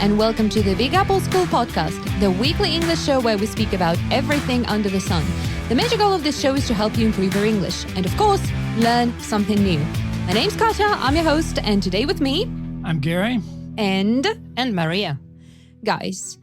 and welcome to the Big Apple School Podcast, the weekly English show where we speak about everything under the sun. The major goal of this show is to help you improve your English and, of course, learn something new. My name's Katja, I'm your host, and today with me... I'm Gary. And Maria. Guys,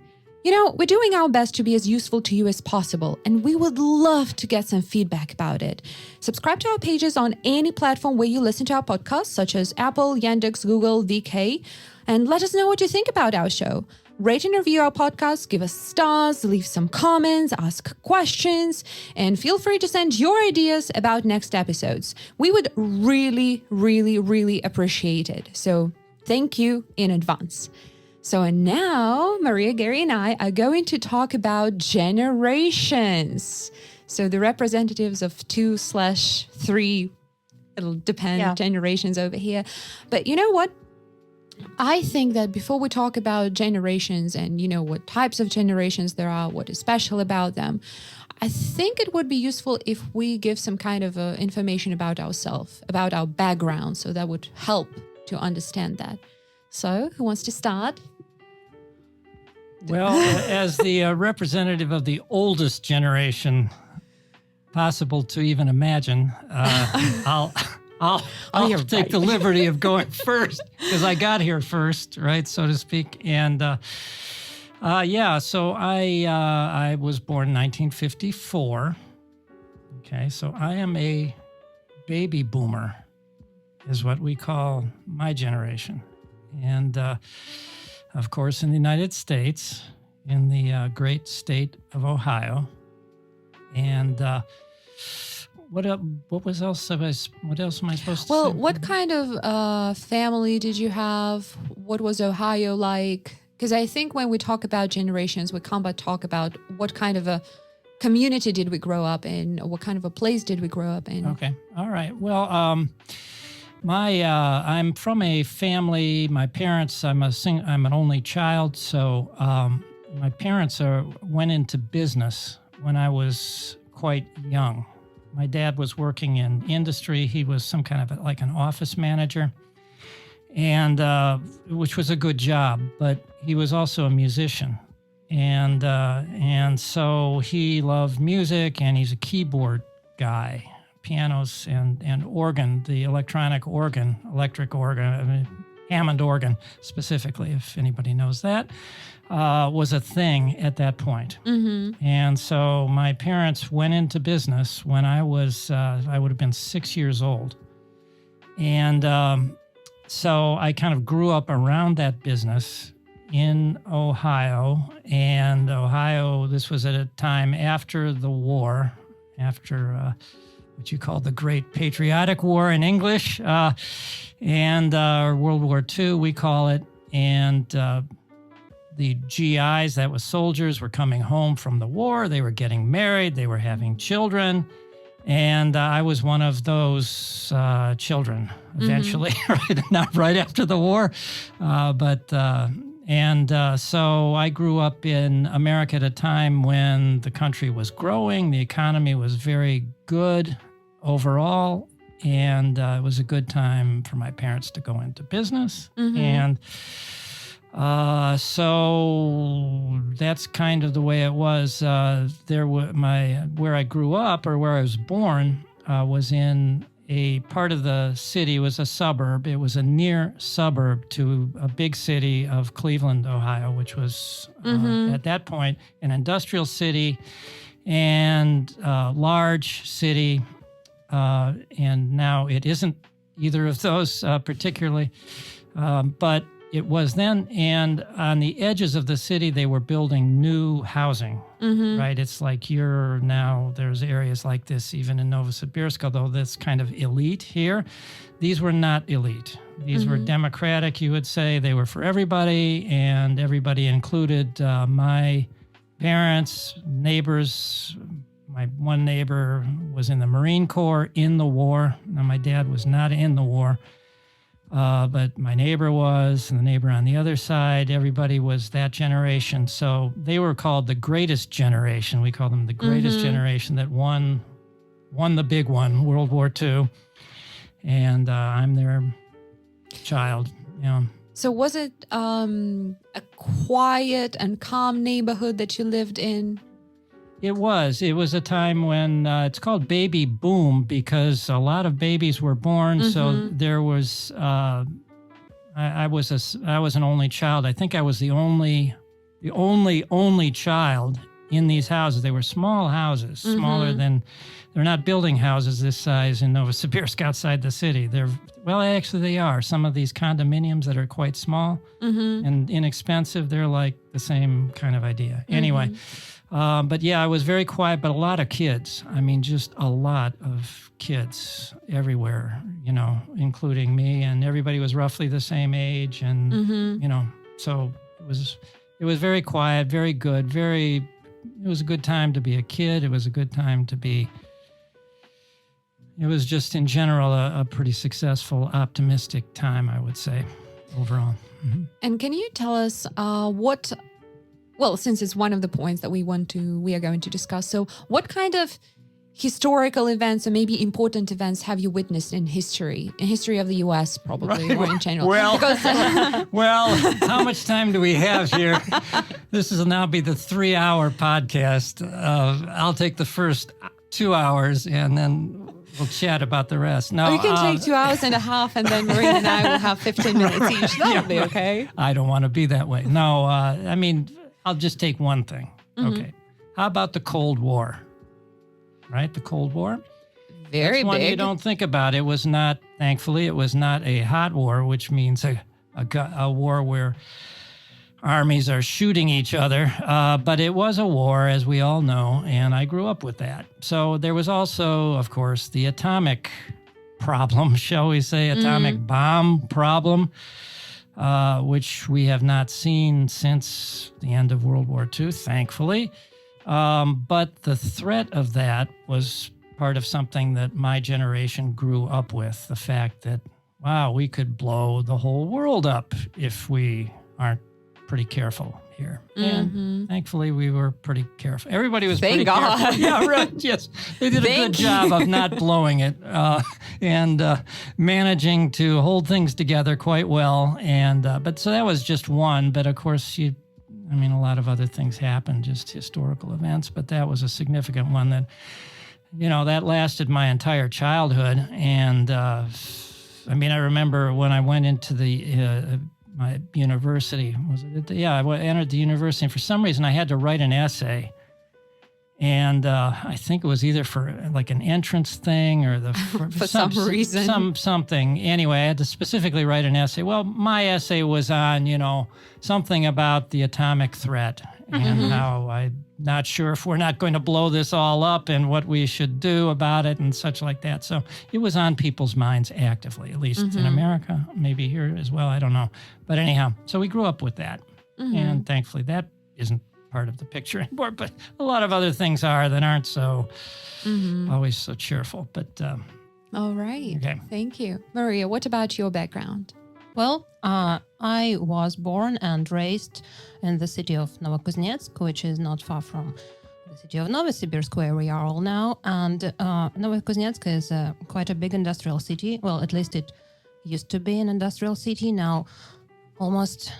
we're doing our best to be as useful to you as possible, and we would love to get some feedback about it. Subscribe to our pages on any platform where you listen to our podcasts, such as Apple, Yandex, Google, VK, and let us know what you think about our show. Rate and review our podcast, give us stars, leave some comments, ask questions, and feel free to send your ideas about next episodes. We would really, really, really appreciate it. So thank you in advance. So now, Maria, Gary, and I are going to talk about generations. So the representatives of 2/3, it'll depend, generations over here. But you know what? I think that before we talk about generations and, what types of generations there are, what is special about them, I think it would be useful if we give some kind of information about ourselves, about our background. So that would help to understand that. So who wants to start? Well, as the representative of the oldest generation possible to even imagine, I'll take the liberty of going first because I got here first, right, so to speak. And so I was born in 1954. Okay, so I am a baby boomer, is what we call my generation. And of course, in the United States, in the great state of Ohio. And what else am I supposed to say? Well, what kind of family did you have? What was Ohio like? Because I think when we talk about generations, we can't but talk about what kind of a community did we grow up in, or what kind of a place did we grow up in? Okay, all right. Well, I'm from a family. My parents. I'm an only child, so my parents went into business when I was quite young. My dad was working in industry. He was some kind of like an office manager, and which was a good job. But he was also a musician, and so he loved music, and he's a keyboard guy. Pianos and organ, the electric organ, Hammond organ specifically, if anybody knows that, was a thing at that point. Mm-hmm. And so my parents went into business when I would have been 6 years old. And so I kind of grew up around that business in Ohio. And Ohio, this was at a time after the war, after... what you call the Great Patriotic War in English, and World War II, we call it. And the GIs, that was soldiers, were coming home from the war. They were getting married. They were having children. And I was one of those children eventually, mm-hmm. Not right after the war, so I grew up in America at a time when the country was growing, the economy was very good overall, and it was a good time for my parents to go into business. Mm-hmm. And so that's kind of the way it was. Where I grew up, or where I was born, was in a part of the city. Was a suburb. It was a near suburb to a big city of Cleveland, Ohio, which was at that point an industrial city and large city. And now it isn't either of those particularly, but it was then. And on the edges of the city, they were building new housing. Mm-hmm. Right? It's like there's areas like this even in Novosibirsk, although that's kind of elite here. These were not elite. These were democratic, you would say. They were for everybody, and everybody included my parents, neighbors. My one neighbor was in the Marine Corps in the war. Now, my dad was not in the war. But my neighbor was, and the neighbor on the other side, everybody was that generation. So they were called the greatest generation. We call them the greatest generation that won the big one, World War II. And I'm their child. So was it a quiet and calm neighborhood that you lived in? It was. It was a time when it's called baby boom because a lot of babies were born. So there was. I was an only child. I think I was the only child in these houses. They were small houses, smaller than. They're not building houses this size in Novosibirsk outside the city. Actually they are. Some of these condominiums that are quite small and inexpensive, they're like the same kind of idea. Anyway, but yeah, I was very quiet, but a lot of kids. I mean, just a lot of kids everywhere, including me, and everybody was roughly the same age. And, so it was very quiet, very good, it was a good time to be a kid. It was a good time to be. It was just, in general, a pretty successful, optimistic time, I would say, overall. And can you tell us since it's one of the points that we are going to discuss, so what kind of historical events or maybe important events have you witnessed in history of the U.S. probably, right. or in general? Well, Because, how much time do we have here? This will now be the 3-hour podcast. I'll take the first 2 hours and then we'll chat about the rest. No, you can take 2 hours and a half, and then Maria and I will have 15 minutes each. That'll be okay. I don't want to be that way. No, I'll just take one thing. Okay. How about the Cold War? Right? The Cold War? Very That's one big. you don't think about. It was not, thankfully, it was not a hot war, which means a war where armies are shooting each other. But it was a war, as we all know, and I grew up with that. So there was also, of course, the atomic problem, shall we say, atomic bomb problem, which we have not seen since the end of World War II, thankfully. But the threat of that was part of something that my generation grew up with, the fact that, wow, we could blow the whole world up if we aren't pretty careful here. And thankfully, we were pretty careful. Everybody was pretty careful. Yeah, right. Yes. They did a good job of not blowing it and managing to hold things together quite well. And but so that was just one. But of course, a lot of other things happened, just historical events. But that was a significant one that, that lasted my entire childhood. And I remember when I went into my university, I entered the university, and for some reason I had to write an essay. And I think it was either for like an entrance thing or for some reason. Something. Anyway, I had to specifically write an essay. Well, my essay was on, something about the atomic threat and how I'm not sure if we're not going to blow this all up and what we should do about it and such like that. So it was on people's minds actively, at least in America, maybe here as well. I don't know. But anyhow, so we grew up with that. And thankfully that isn't part of the picture anymore, but a lot of other things are that aren't so always so cheerful. But all right. Okay. Thank you. Maria, what about your background? Well, I was born and raised in the city of Novokuznetsk, which is not far from the city of Novosibirsk, where we are all now. And Novokuznetsk is quite a big industrial city. Well, at least it used to be an industrial city. Now, almost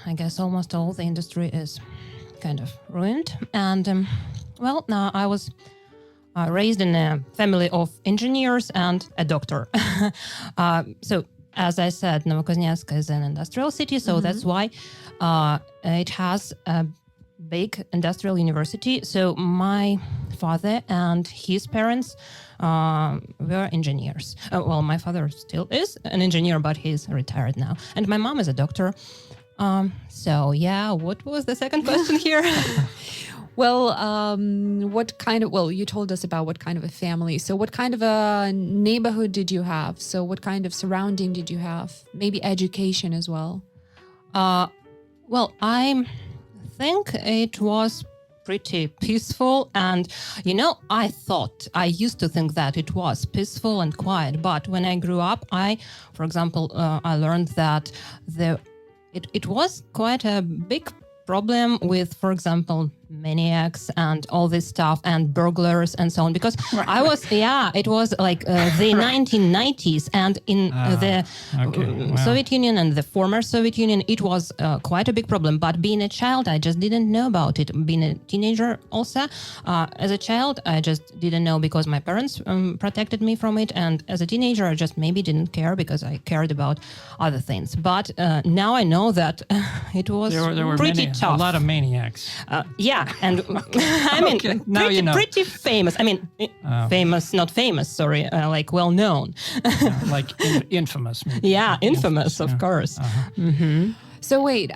all the industry is kind of ruined. And I was raised in a family of engineers and a doctor. So, as I said, Novokuznetsk is an industrial city, so that's why it has a big industrial university. So my father and his parents were engineers. My father still is an engineer, but he's retired now. And my mom is a doctor. What was the second question here? Well, you told us about what kind of a family. So what kind of a neighborhood did you have? So what kind of surrounding did you have? Maybe education as well. I think it was pretty peaceful. And, I used to think that it was peaceful and quiet. But when I grew up, I learned that it was quite a big problem with, for example, maniacs and all this stuff and burglars and so on, because I was it was like the 1990s, and in the Soviet Union and the former Soviet Union, it was quite a big problem. But being a child, I just didn't know about it. Being a teenager also, as a child, I just didn't know because my parents protected me from it, and as a teenager, I just maybe didn't care because I cared about other things. But now I know that it was there were pretty tough. A lot of maniacs. And I mean, now you know. pretty famous. I mean, famous, not famous, sorry, like well known. Like infamous. Maybe. Yeah, infamous, of course. So wait,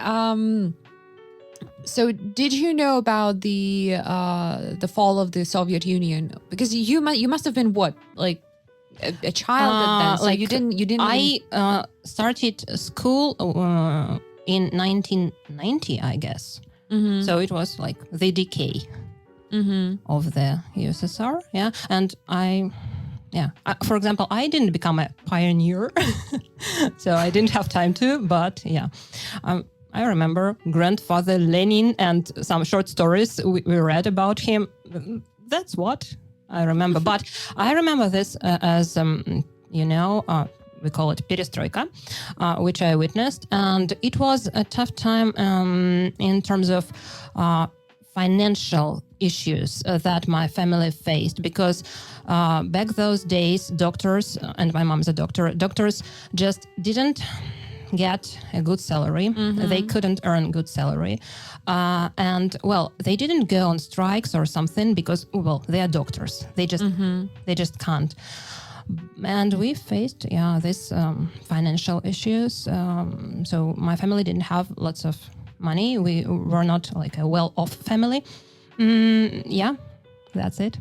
so did you know about the fall of the Soviet Union? Because you must have been what, like a child then? So like you didn't. I started school in 1990, I guess. So it was like the decay of the USSR. Yeah, and for example, I didn't become a pioneer, so I didn't have time to. But I remember grandfather Lenin and some short stories we read about him. That's what I remember. But I remember this as we call it perestroika, which I witnessed. And it was a tough time in terms of financial issues that my family faced, because back those days, doctors, and my mom's a doctor, doctors just didn't get a good salary. They couldn't earn good salary. And, well, they didn't go on strikes or something because, well, they are doctors. They just can't. And we faced, these financial issues. So my family didn't have lots of money. We were not like a well-off family. That's it.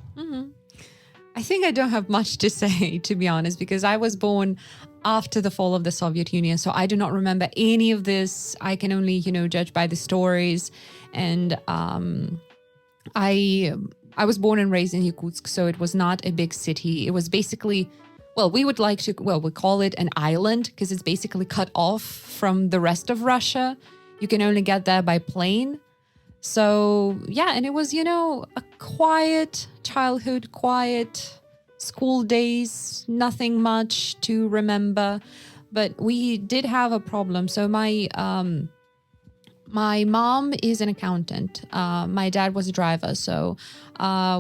I think I don't have much to say, to be honest, because I was born after the fall of the Soviet Union. So I do not remember any of this. I can only, judge by the stories. And I was born and raised in Yakutsk, so it was not a big city. It was basically, we call it an island because it's basically cut off from the rest of Russia. You can only get there by plane. So, and it was, a quiet childhood, quiet school days, nothing much to remember. But we did have a problem. So my mom is an accountant. My dad was a driver. So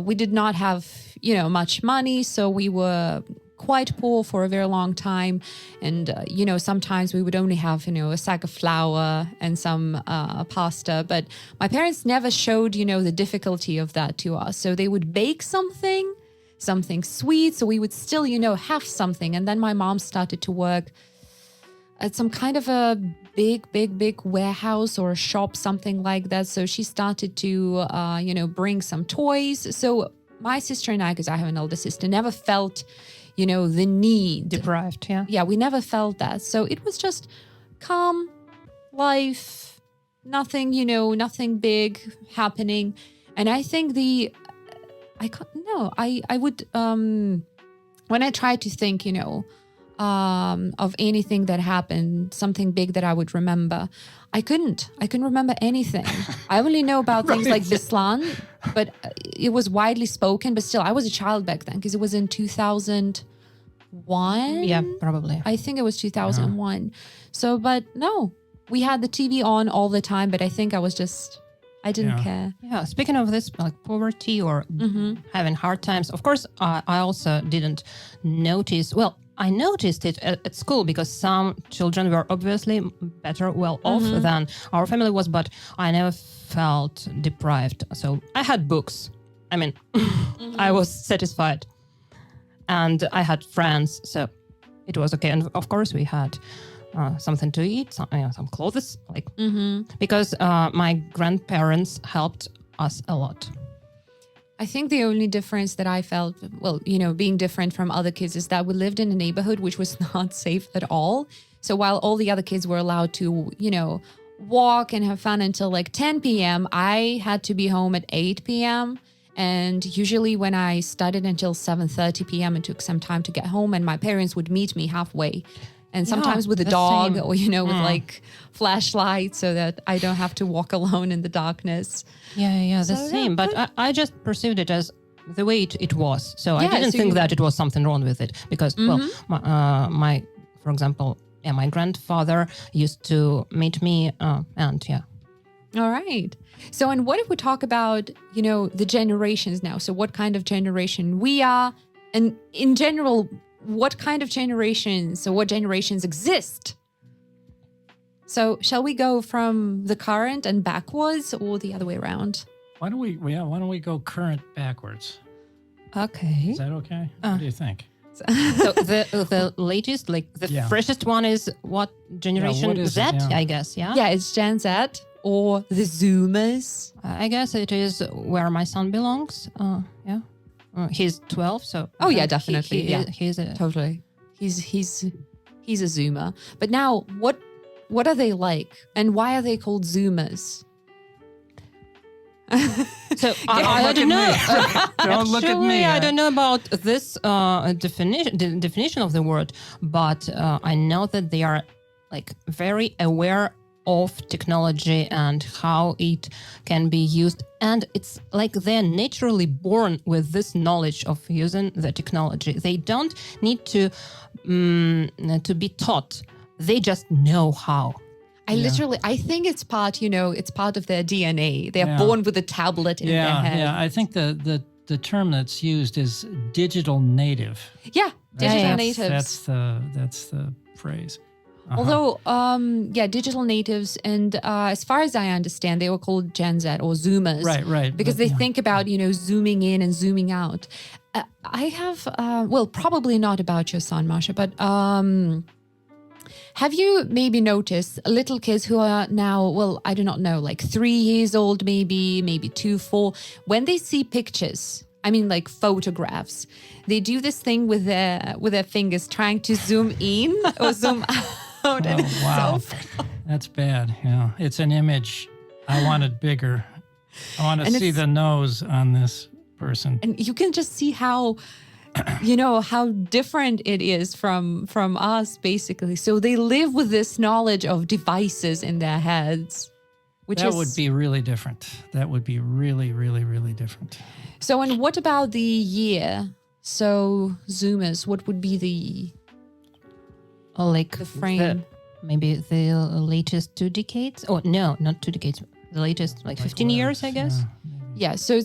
we did not have, much money. So we were quite poor for a very long time. And, sometimes we would only have, a sack of flour and some pasta. But my parents never showed, the difficulty of that to us. So they would bake something sweet. So we would still, have something. And then my mom started to work at some kind of a big warehouse or a shop, something like that. So she started to, bring some toys. So my sister and I, because I have an older sister, never felt, the need. Deprived, Yeah, we never felt that. So it was just calm life, nothing, nothing big happening. And I think I would, when I try to think, of anything that happened, something big that I would remember, I couldn't remember anything. I only know about things like Beslan, but it was widely spoken. But still, I was a child back then because it was in 2001. Yeah, probably. I think it was 2001. So, but no, we had the TV on all the time, but I think I didn't care. Yeah, speaking of this, like poverty or having hard times, of course, I also didn't notice, I noticed it at school because some children were obviously better well off than our family was, but I never felt deprived. So I had books. I mean, I was satisfied. And I had friends, so it was okay. And of course, we had something to eat, some clothes, because my grandparents helped us a lot. I think the only difference that I felt, being different from other kids, is that we lived in a neighborhood which was not safe at all. So while all the other kids were allowed to, walk and have fun until like 10 p.m., I had to be home at 8 p.m. And usually when I studied until 7:30 p.m., it took some time to get home, and my parents would meet me halfway. And sometimes with a the dog same. or, with like flashlight so that I don't have to walk alone in the darkness. Yeah, the So, same. But I just perceived it as the way it was. So I Yeah, didn't so think you- that it was something wrong with it because, my for example, my grandfather used to meet me, and yeah. All right. So, and what if we talk about, the generations now? So what kind of generation we are, and in general, what kind of generations, so what generations exist? So shall we go from the current and backwards or the other way around? Why don't we go current backwards? Okay. Is that okay? What do you think? So the latest, like the Yeah. freshest one is what generation? what is Z, it? Yeah. I guess. Yeah. Yeah, it's Gen Z or the Zoomers. I guess it is where my son belongs. Yeah. He's 12, so. Oh, yeah, he- definitely, he- yeah. He's a. Totally. He's a Zoomer. But now, what are they like, and why are they called Zoomers? So Don't I look don't at know. me. Don't look at me. Actually, I don't know about this definition of the word, but I know that they are like very aware of technology and how it can be used, and it's like they're naturally born with this knowledge of using the technology. They don't need to be taught. They just know how. I think it's part of their DNA. They're Yeah. born with a tablet in their head. Yeah. I think the term that's used is digital native. Yeah, digital yeah. natives. That's the phrase. Uh-huh. Although, digital natives, and as far as I understand, they were called Gen Z or Zoomers. Right. Because But, they yeah. think about, zooming in and zooming out. I have, probably not about your son, Masha, but have you maybe noticed little kids who are now, I do not know, like 3 years old, maybe 2, 4, when they see pictures, I mean like photographs, they do this thing with their fingers trying to zoom in or zoom out. And Oh, it's wow. so That's bad. Yeah. It's an image. I want it bigger. I want to And see it's- the nose on this person. And you can just see how, how different it is from us, basically. So they live with this knowledge of devices in their heads, which That is would be really different. That would be really, really, really different. So. And what about the year? So Zoomers, what would be the Like frame? maybe the latest 2 decades? Oh no, not 2 decades. The latest like 15 years, I guess. Yeah, so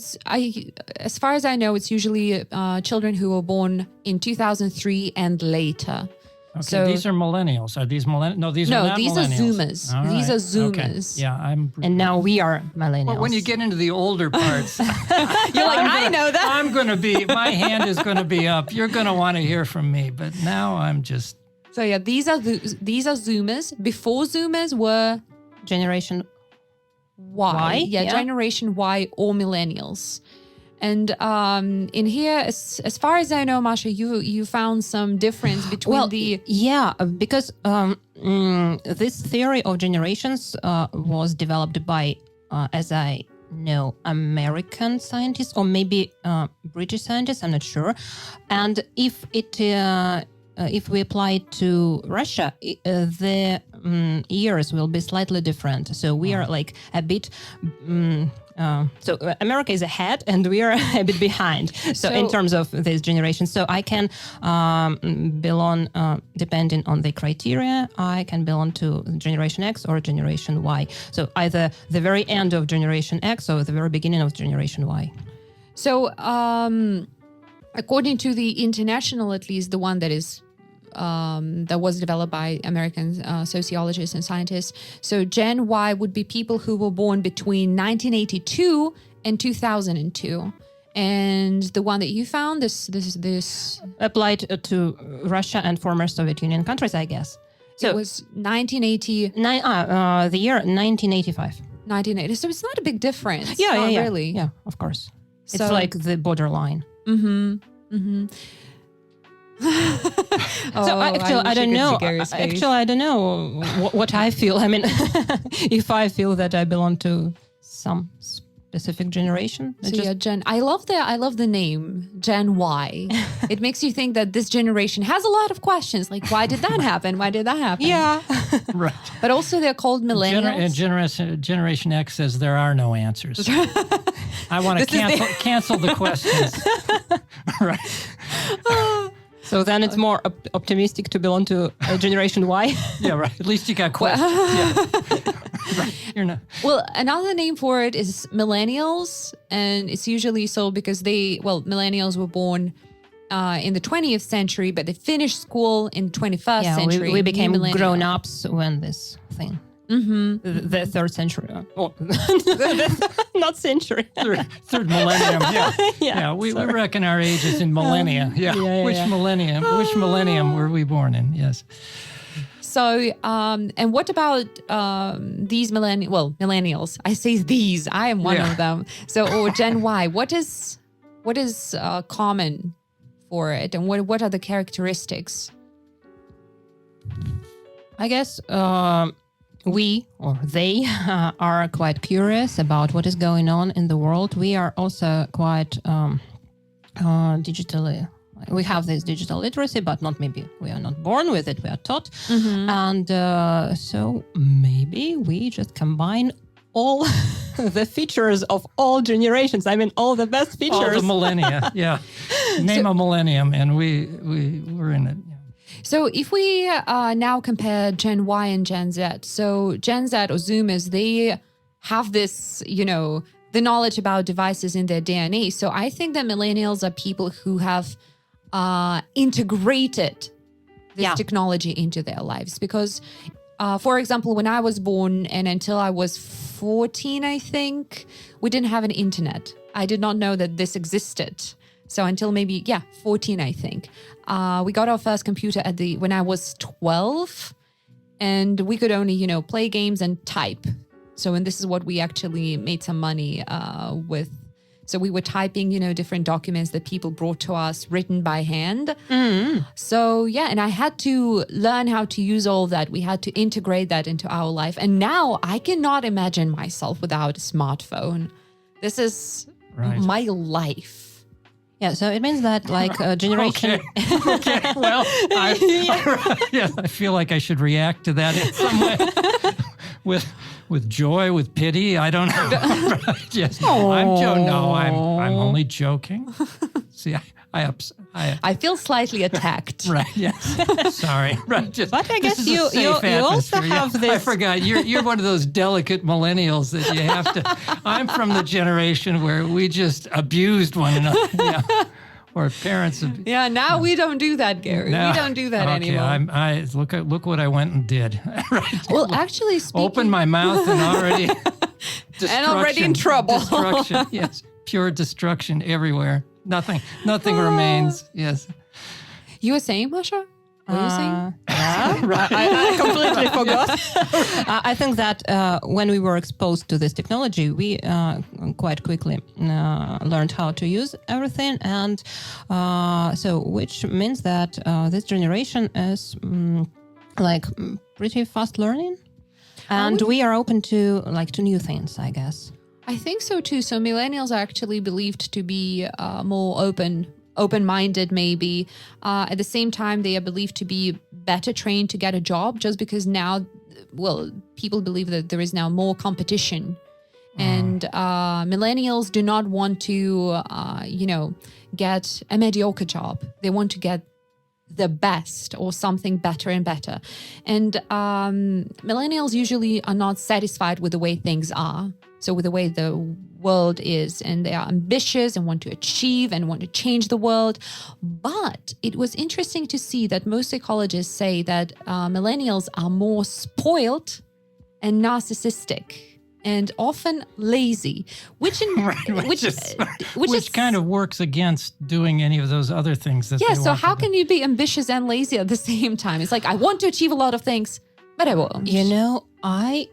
as far as I know, it's usually children who were born in 2003 and later. Okay, So- these are millennials. Are these millennials? No, these are not these are millennials. Zoomers. All These right. are Zoomers. Okay. Yeah, I'm. And now we are millennials. Well, when you get into the older parts, You're like, I know that. I'm going to be. My hand is going to be up. You're going to want to hear from me. But now I'm just. So yeah, these are Zoomers. Before Zoomers were Generation Y. Y, yeah. Generation Y or millennials. And in here, as far as I know, Masha, you found some difference between because this theory of generations was developed by, as I know, American scientists or maybe British scientists. I'm not sure. And if we apply it to Russia, the years will be slightly different. So we are like a bit. So America is ahead and we are a bit behind. So in terms of this generation, so I can belong, depending on the criteria, I can belong to Generation X or Generation Y. So either the very end of Generation X or the very beginning of Generation Y. So according to the international, at least the one that is that was developed by American sociologists and scientists. So Gen Y would be people who were born between 1982 and 2002. And the one that you found, this Applied to Russia and former Soviet Union countries, I guess. So it was 1980. The year 1985. 1980. So it's not a big difference. Yeah, Not yeah. really. Yeah, of course. So- It's like the borderline. So actually, I don't know. Actually, I don't know what I feel. I mean, if I feel that I belong to some specific generation. So Gen. I love the name Gen Y. It makes you think that this generation has a lot of questions, like why did that happen? Why did that happen? Yeah. Right. But also they're called millennials. Generation X says there are no answers. I want to cancel the questions. Right. So then it's more optimistic to belong to Generation Y. Yeah, right. At least you got questions. Yeah. Right. You're not. Well, another name for it is millennials, and it's usually so because millennials were born in the 20th century, but they finished school in the 21st century. We became grown-ups when this thing. Mm-hmm. The third century. Not century. Third millennium. Yeah. We reckon our ages in millennia. Which millennium were we born in? Yes. So, and what about these millennials? I say these. I am one of them. So, or Gen Y. What is common for it, and what are the characteristics? I guess we or they are quite curious about what is going on in the world. We are also quite digitally. We have this digital literacy, but we are not born with it. We are taught. Mm-hmm. And so maybe we just combine all the features of all generations. I mean, all the best features. All the millennia, yeah. Name a millennium and we're in it. Yeah. So if we now compare Gen Y and Gen Z, so Gen Z or Zoomers, they have this, the knowledge about devices in their DNA. So I think that millennials are people who have integrated this technology into their lives. Because, for example, when I was born and until I was 14, I think, we didn't have an internet. I did not know that this existed. So until maybe, 14, I think. We got our first computer when I was 12, and we could only, play games and type. So, and this is what we actually made some money with. So we were typing, different documents that people brought to us written by hand. Mm-hmm. So, and I had to learn how to use all that. We had to integrate that into our life. And now I cannot imagine myself without a smartphone. This is my life. Yeah, so it means that generation... Okay. Well, I feel like I should react to that in some way. With joy, with pity, I don't know. Yes, I'm joking. No, I'm only joking. See, I feel slightly attacked. Right. Yes. Sorry. Right. But I guess you also have this. I forgot. You're one of those delicate millennials that you have to. I'm from the generation where we just abused one another. Yeah. Or parents. Now we don't do that, Gary. We don't do that anymore. I look what I went and did. Right. Well, actually, open my mouth and already already in trouble. Destruction. Yes, pure destruction everywhere. Nothing remains. Yes. You were saying, Masha? What were you saying? Right. I completely forgot. I think that when we were exposed to this technology, we quite quickly learned how to use everything. And so which means that this generation is pretty fast learning. And we are open to new things, I guess. I think so too. So millennials are actually believed to be more open-minded maybe. At the same time, they are believed to be better trained to get a job just because now, people believe that there is now more competition. And millennials do not want to, get a mediocre job. They want to get the best or something better and better. And millennials usually are not satisfied with the way things are. So with the way the world is, and they are ambitious and want to achieve and want to change the world. But it was interesting to see that most psychologists say that millennials are more spoiled and narcissistic and often lazy, which kind of works against doing any of those other things that they want. So how can you be ambitious and lazy at the same time? It's like, I want to achieve a lot of things, but I won't. I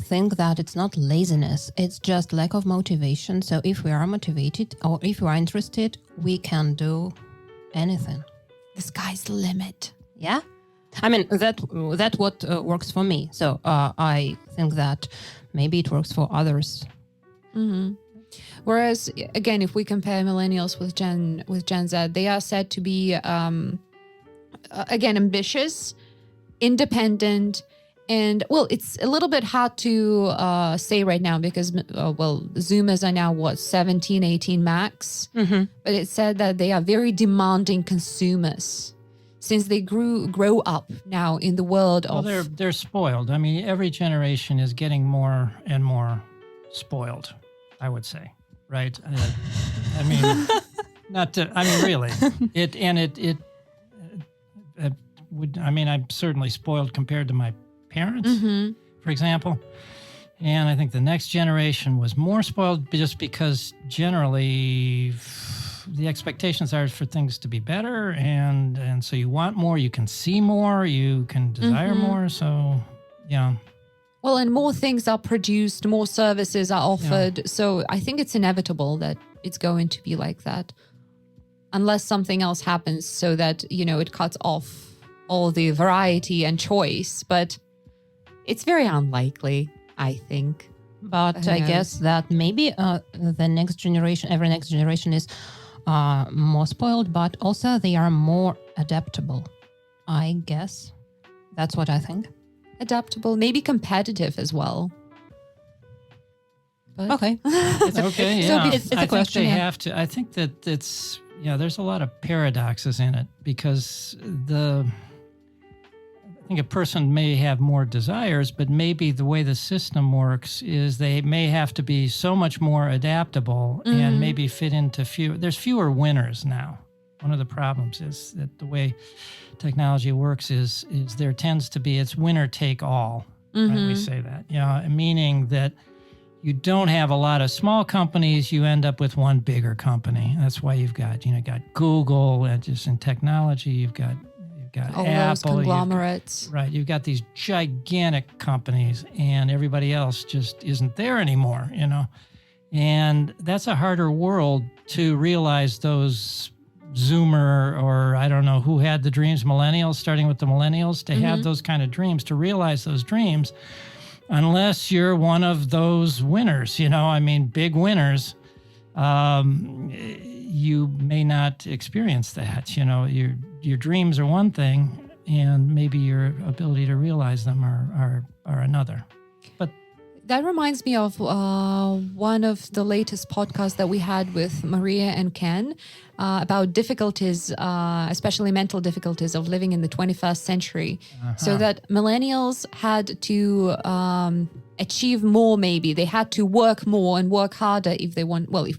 think that it's not laziness, it's just lack of motivation. So if we are motivated or if we are interested, we can do anything. The sky's the limit. Yeah, I mean that what works for me. So I think that maybe it works for others. Mm-hmm. Whereas, again, if we compare millennials with Gen Z, they are said to be, again, ambitious, independent, and, well, it's a little bit hard to say right now because, Zoomers are now, 17, 18 max? Mm-hmm. But it said that they are very demanding consumers since they grow up now in the world of... Well, they're spoiled. I mean, every generation is getting more and more spoiled, I would say, right? I mean, really. I'm certainly spoiled compared to my parents, for example. And I think the next generation was more spoiled just because generally the expectations are for things to be better. And so you want more, you can see more, you can desire more. So, yeah. Well, and more things are produced, more services are offered. Yeah. So I think it's inevitable that it's going to be like that. Unless something else happens so that, it cuts off all the variety and choice. But it's very unlikely, I think. But I guess that maybe every next generation is more spoiled, but also they are more adaptable, I guess. That's what I think. Adaptable, maybe competitive as well. But okay. It's okay, yeah. So it's a question. They have to. I think that it's, there's a lot of paradoxes in it because I think a person may have more desires, but maybe the way the system works is they may have to be so much more adaptable and maybe fit into there's fewer winners now. One of the problems is that the way technology works is there tends to be, it's winner take all, right? We say that, meaning that you don't have a lot of small companies, you end up with one bigger company. That's why you've got Google, and just in technology, you've got all Apple, those conglomerates. You've got these gigantic companies and everybody else just isn't there anymore, And that's a harder world to realize those Zoomer, or I don't know who had the dreams, millennials, starting with the millennials, to have those kind of dreams, to realize those dreams, unless you're one of those winners, big winners. You may not experience that. Your dreams are one thing, and maybe your ability to realize them are another. But that reminds me of one of the latest podcasts that we had with Maria and Ken about difficulties, especially mental difficulties of living in the 21st century. So that millennials had to achieve more, maybe. They had to work more and work harder if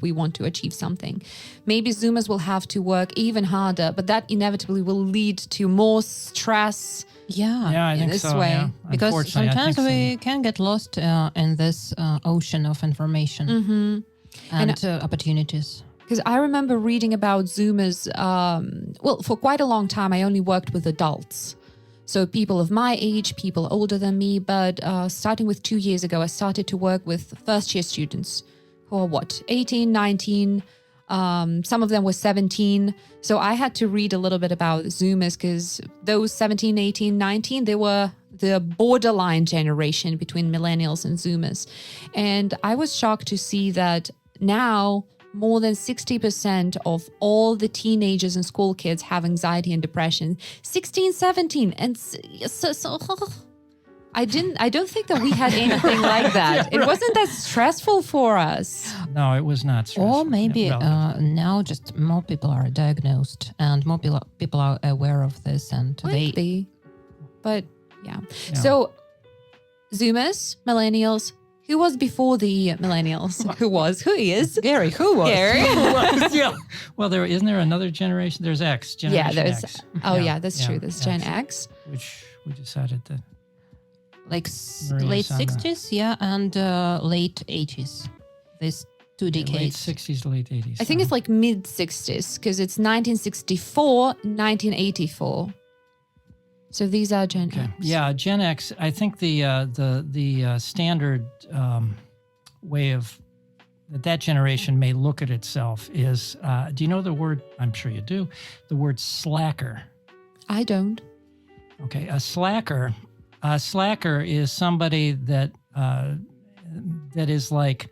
we want to achieve something. Maybe Zoomers will have to work even harder, but that inevitably will lead to more stress. Yeah, I think this so, way. yeah. Because sometimes we can get lost in this ocean of information and opportunities. Because I remember reading about Zoomers, for quite a long time, I only worked with adults. So people of my age, people older than me, but starting with 2 years ago, I started to work with first-year students who are 18, 19, some of them were 17. So I had to read a little bit about Zoomers because those 17, 18, 19, they were the borderline generation between millennials and Zoomers. And I was shocked to see that now more than 60% of all the teenagers and school kids have anxiety and depression. 16, 17. And so I don't think that we had anything like that. It wasn't that stressful for us. No, it was not stressful. Or maybe now just more people are diagnosed and more people are aware of this. And But yeah. So Zoomers, millennials, who was before the millennials? Who is? Gary, who was? Gary. Yeah. Well, isn't there another generation? There's X, Generation X. That's true. There's Gen X. Which we decided that. Like late 60s, and late 80s. These 2 decades. Late 60s, late 80s. I think it's like mid 60s because it's 1964, 1984. So these are Gen X. Yeah, Gen X. I think the standard way of that generation may look at itself is. Do you know the word? I'm sure you do. The word slacker. I don't. Okay, a slacker. A slacker is somebody that is like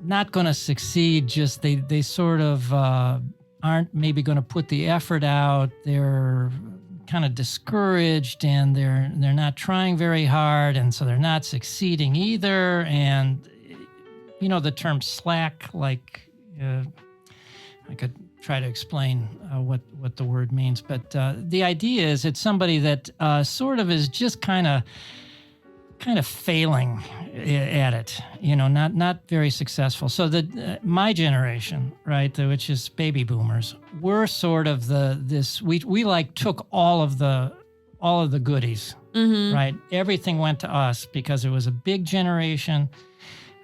not going to succeed. Just they sort of aren't maybe going to put the effort out. They're kind of discouraged, and they're not trying very hard, and so they're not succeeding either. And the term slack, like I could try to explain what the word means, but the idea is it's somebody that sort of is just kind of failing at it, not very successful. So my generation, right, which is baby boomers, we're sort of we like took all of the goodies, right? Everything went to us because it was a big generation,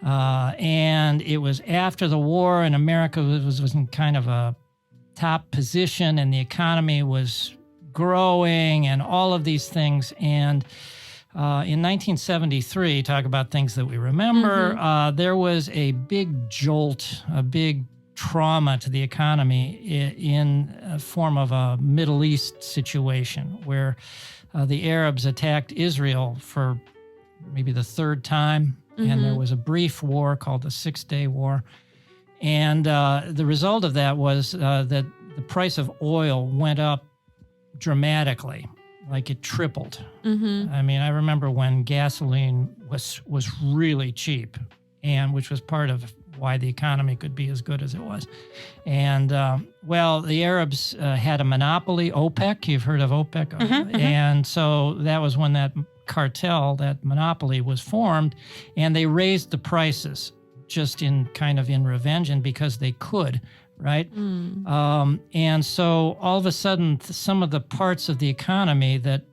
and it was after the war, and America was in kind of a top position, and the economy was growing, and all of these things, and in 1973, talk about things that we remember, there was a big jolt, a big trauma to the economy in a form of a Middle East situation where the Arabs attacked Israel for maybe the third time, and there was a brief war called the 6-Day War. And the result of that was that the price of oil went up dramatically. Like it tripled. I mean, I remember when gasoline was really cheap, and which was part of why the economy could be as good as it was. And the Arabs had a monopoly, OPEC. You've heard of OPEC, and so that was when that cartel, that monopoly, was formed, and they raised the prices just in revenge, and because they could. Right? And so all of a sudden, some of the parts of the economy that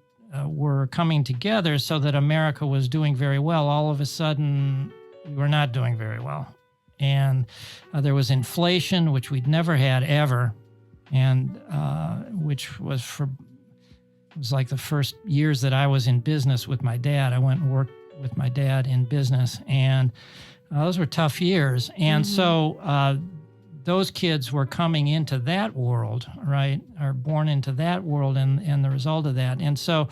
were coming together so that America was doing very well, all of a sudden, we were not doing very well. And there was inflation, which we'd never had ever, and which was like the first years that I was in business with my dad. I went and worked with my dad in business, and those were tough years. And so those kids were coming into that world, right, are born into that world, and the result of that. And so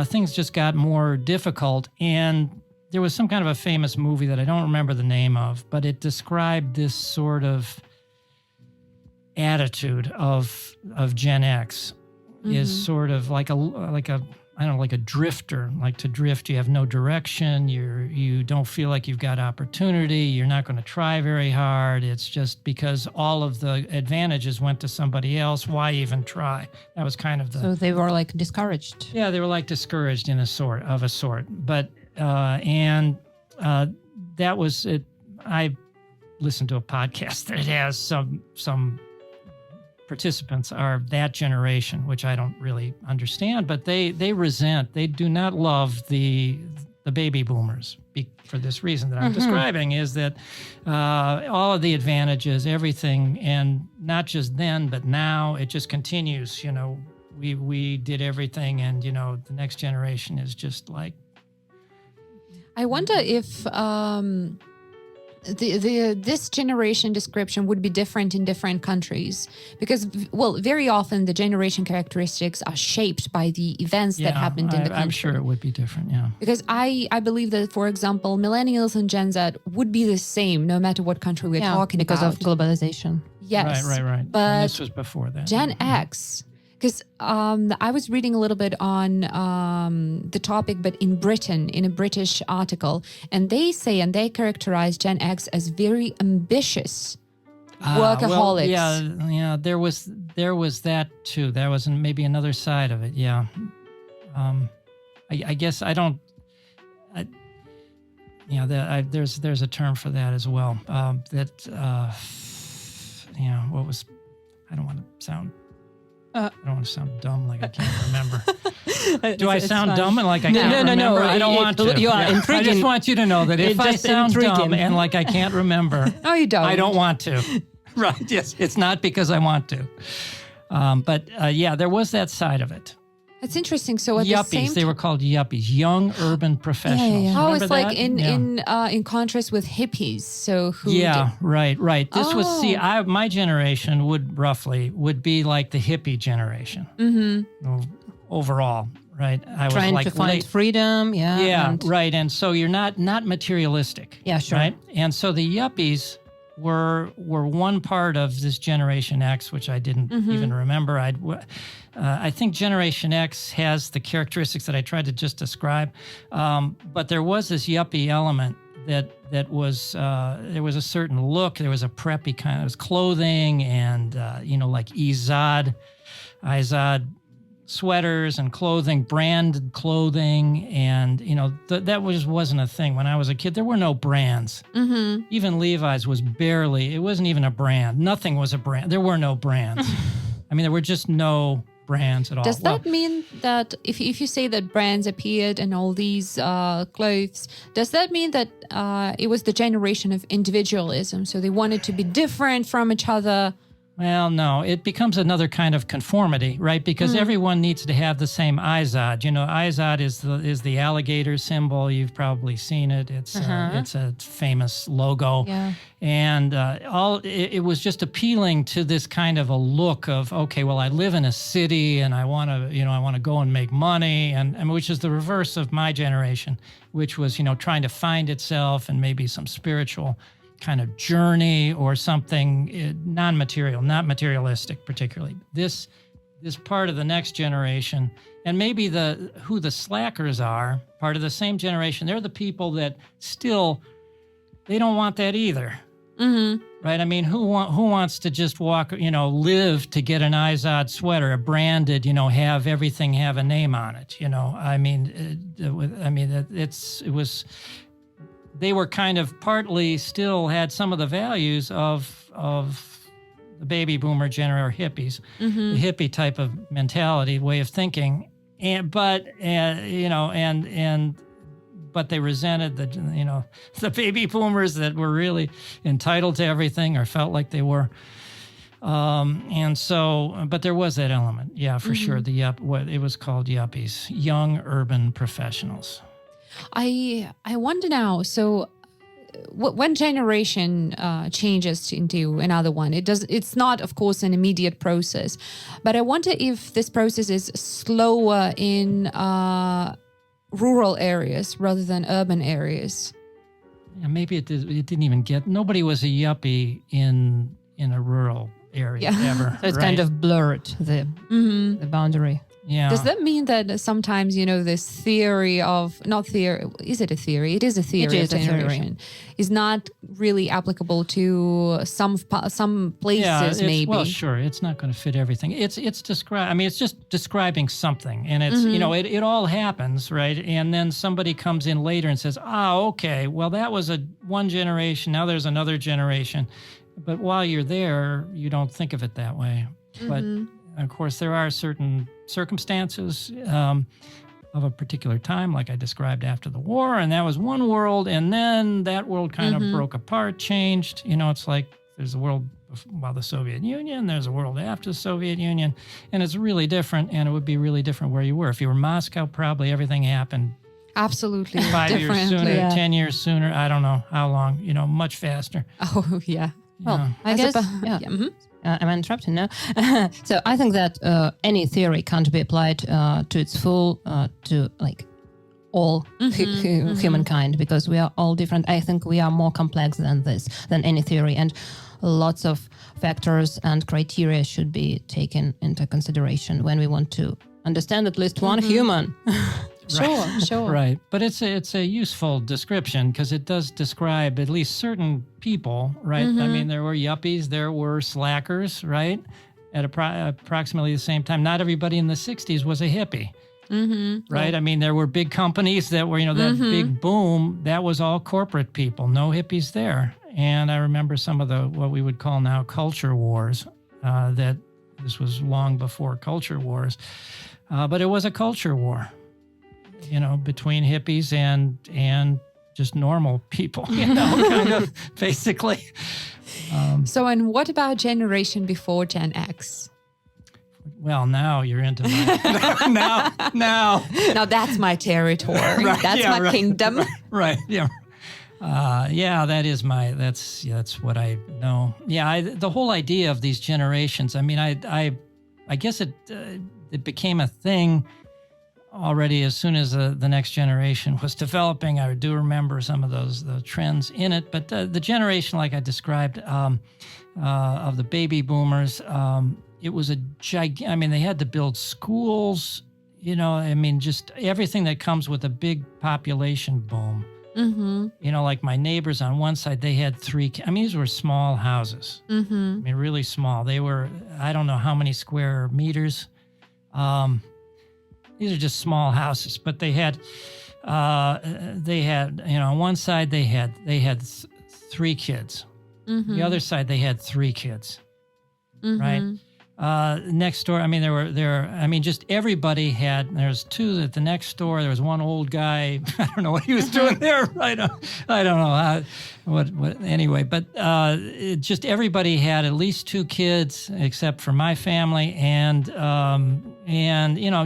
things just got more difficult. And there was some kind of a famous movie that I don't remember the name of, but it described this sort of attitude of Gen X is sort of like a drifter. Like to drift, you have no direction. You don't feel like you've got opportunity. You're not going to try very hard. It's just because all of the advantages went to somebody else. Why even try? That was kind of So they were like discouraged. Yeah, they were like discouraged in a sort. But that was it. I listened to a podcast that has some participants are that generation, which I don't really understand, but they do not love the baby boomers for this reason that I'm describing, is that all of the advantages, everything, and not just then, but now it just continues. We did everything, and the next generation is just like. I wonder if this generation description would be different in different countries, because very often the generation characteristics are shaped by the events that happened in the country. I'm sure it would be different, yeah. Because I believe that, for example, millennials and Gen Z would be the same no matter what country we're talking about. Because of globalization. Yes. Right. But and this was before that. Gen X, because I was reading a little bit on the topic, but in Britain, in a British article, and they characterize Gen X as very ambitious workaholics. Yeah, there was that too. That was maybe another side of it. Yeah, I guess I don't. There's a term for that as well. What was? I don't want to sound. I don't want to sound dumb, like I can't remember. Do I sound dumb and like I can't remember? No. I don't want to. You are intriguing. I just want you to know that if I sound dumb and like I can't remember, no, you don't. I don't want to. Right? Yes, it's not because I want to. But there was that side of it. It's interesting. So at yuppies, the same they were called yuppies, young urban professionals. Yeah. Remember it's that? like in contrast with hippies. So right. This was my generation would be like the hippie generation overall, right? I was Trying like to find late. freedom, and Right. And so you're not materialistic. Yeah, sure. Right. And so the yuppies were one part of this Generation X, which I didn't even remember. I think Generation X has the characteristics that I tried to just describe, but there was this yuppie element that was there was a certain look. There was a preppy kind of clothing, and like Izod sweaters and clothing, branded clothing, and that wasn't a thing when I was a kid. There were no brands. Even Levi's it wasn't even a brand. Nothing was a brand. There were no brands. I mean, there were just no brands at all. Does that mean that if you say that brands appeared and all these clothes, does that mean that it was the generation of individualism? So they wanted to be different from each other? Well, no, it becomes another kind of conformity, right? Because everyone needs to have the same Izod. Izod is the alligator symbol. You've probably seen it. It's a famous logo. Yeah. And it was just appealing to this kind of a look of, okay, well, I live in a city and I want to go and make money, and which is the reverse of my generation, which was trying to find itself and maybe some spiritual kind of journey or something non-material, not materialistic particularly. This part of the next generation, and maybe who the slackers are, part of the same generation, they're the people that still, they don't want that either. Right? I mean, who wants to just walk, live to get an Izod sweater, a branded, have everything have a name on it, they were kind of partly still had some of the values of the baby boomer generation, or hippies, the hippie type of mentality, way of thinking, but they resented the baby boomers that were really entitled to everything or felt like they were. But there was that element, yeah, for sure. What it was called yuppies, young urban professionals. I wonder now, so when generation changes into another one, it's not, of course, an immediate process, but I wonder if this process is slower in rural areas rather than urban areas. Yeah, maybe it didn't even nobody was a yuppie in a rural area ever. So it's right? kind of blurred, the boundary. Yeah. Does that mean that sometimes, this theory not theory, is it a theory? It is a theory of generation, is not really applicable to some places, maybe? Well, sure. It's not going to fit everything. It's just describing something. And it's, it all happens, right? And then somebody comes in later and says, okay, well, that was one generation. Now there's another generation. But while you're there, you don't think of it that way. But of course, there are certain circumstances of a particular time, like I described after the war, and that was one world, and then that world kind of broke apart, changed. It's like there's a world while the Soviet Union, there's a world after the Soviet Union, and it's really different, and it would be really different where you were. If you were Moscow, probably everything happened absolutely 5 years sooner, 10 years sooner, I don't know how long, much faster. Oh, yeah. Well, I guess, I'm interrupting now. So I think that any theory can't be applied to its full to all humankind, because we are all different. I think we are more complex than any theory, and lots of factors and criteria should be taken into consideration when we want to understand at least one human. Sure. Right. But it's a useful description because it does describe at least certain people, right? I mean, there were yuppies, there were slackers, right? At approximately the same time. Not everybody in the 60s was a hippie, right? I mean, there were big companies that were, that big boom, that was all corporate people, no hippies there. And I remember some of what we would call now culture wars, that this was long before culture wars, but it was a culture war. Between hippies and just normal people, kind of, basically. And what about generation before Gen X? Well, now you're into my... now. Now that's my territory. Right, that's my kingdom. Right, yeah. That's what I know. Yeah, the whole idea of these generations, I mean, I guess it became a thing already, as soon as the next generation was developing, I do remember some of the trends in it. But the generation, like I described, of the baby boomers, it was they had to build schools, just everything that comes with a big population boom. Mm-hmm. Like my neighbors on one side, they had these were small houses. Mm-hmm. Really small. They were, I don't know how many square meters. These are just small houses, but they had, on one side they had 3 kids. Mm-hmm. The other side they had 3 kids, Mm-hmm. right? Next door, just everybody had. There's 2 at the next door. There was one old guy. I don't know what he was doing there. I don't know what. Anyway, but just everybody had at least 2 kids, except for my family, and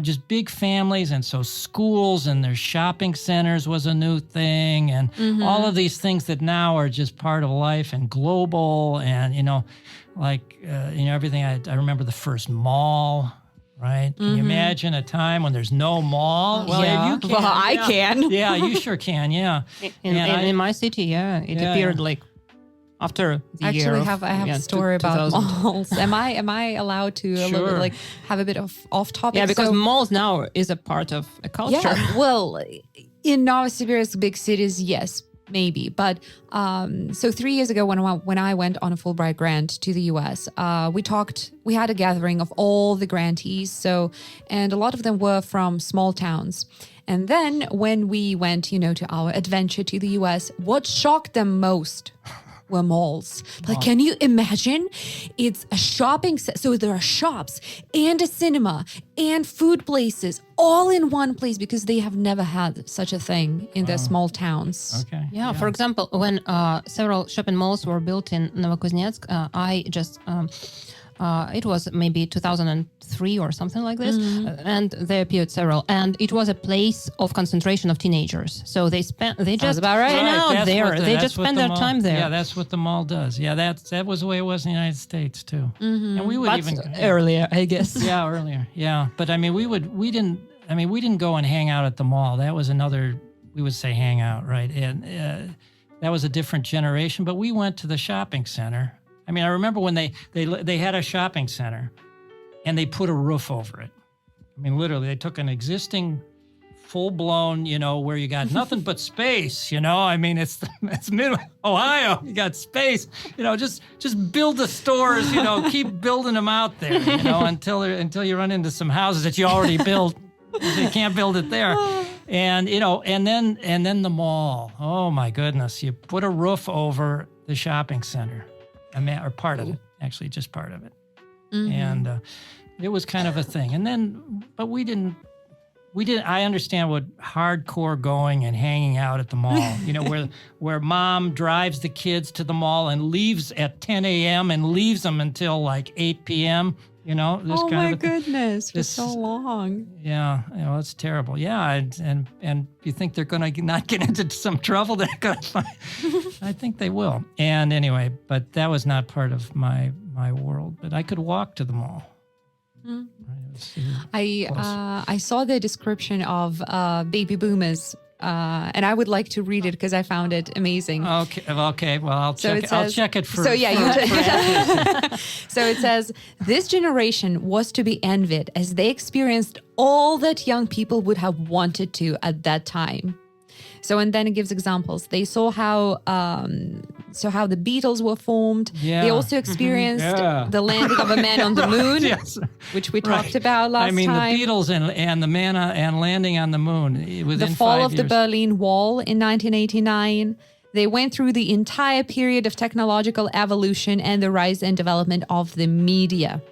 just big families, and so schools and their shopping centers was a new thing, and all of these things that now are just part of life and global, and everything. I remember the first mall, right? Can you imagine a time when there's no mall? Well, Yeah. you can. Well, I can. Yeah, you sure can. Yeah. In my city, it appeared like after the year Actually, of, I have a story about 2000. malls. Am I allowed to a little Sure. bit, have a bit of off topic? Yeah, because So- malls now is a part of a culture. Yeah, well, in Novosibirsk, big cities, yes, maybe. But so 3 years ago, when I went on a Fulbright grant to the US, we had a gathering of all the grantees. And a lot of them were from small towns. And then when we went, to our adventure to the US, what shocked them most were malls. Like, can you imagine? It's a shopping so there are shops and a cinema and food places all in one place, because they have never had such a thing in their small towns. Okay. Yeah, for example, when several shopping malls were built in Novokuznetsk, it was maybe 2003 or something like this, and there appeared several, and it was a place of concentration of teenagers. So they just about right. hang out That's there. what They that's just what spend the their mall- time there. Yeah, that's what the mall does. Yeah, that was the way it was in the United States too. And we would But even earlier, I guess. Yeah, earlier. Yeah, but we didn't go and hang out at the mall. That was another. We would say hang out, right? And that was a different generation. But we went to the shopping center. I remember when they had a shopping center, and they put a roof over it. Literally, they took an existing, full-blown, where you got nothing but space. It's mid Ohio. You got space. Just build the stores. Keep building them out there. Until you run into some houses that you already built. You can't build it there. And then the mall. Oh my goodness! You put a roof over the shopping center. Or part of it, actually, just part of it. And it was kind of a thing. And then, but we didn't, I understand what hardcore going and hanging out at the mall, where mom drives the kids to the mall and leaves at 10 a.m. and leaves them until like 8 p.m., this Oh kind my of a thing. goodness, for This- so long. Yeah, it's terrible. Yeah, and you think they're going to not get into some trouble? They're going to find. I think they will. And anyway, but that was not part of my world. But I could walk to the mall. I saw the description of baby boomers, and I would like to read it because I found it amazing. Okay. Well, I'll So check. it I'll says- check it for. So yeah, for So it says, this generation was to be envied as they experienced all that young people would have wanted to at that time. So, and then it gives examples. They saw how the Beatles were formed. Yeah. They also experienced Yeah. the landing of a man on the moon, Yes. which we Right. talked about last time. the Beatles and the man and landing on the moon within The fall 5 of the years. Berlin Wall in 1989. They went through the entire period of technological evolution and the rise and development of the media,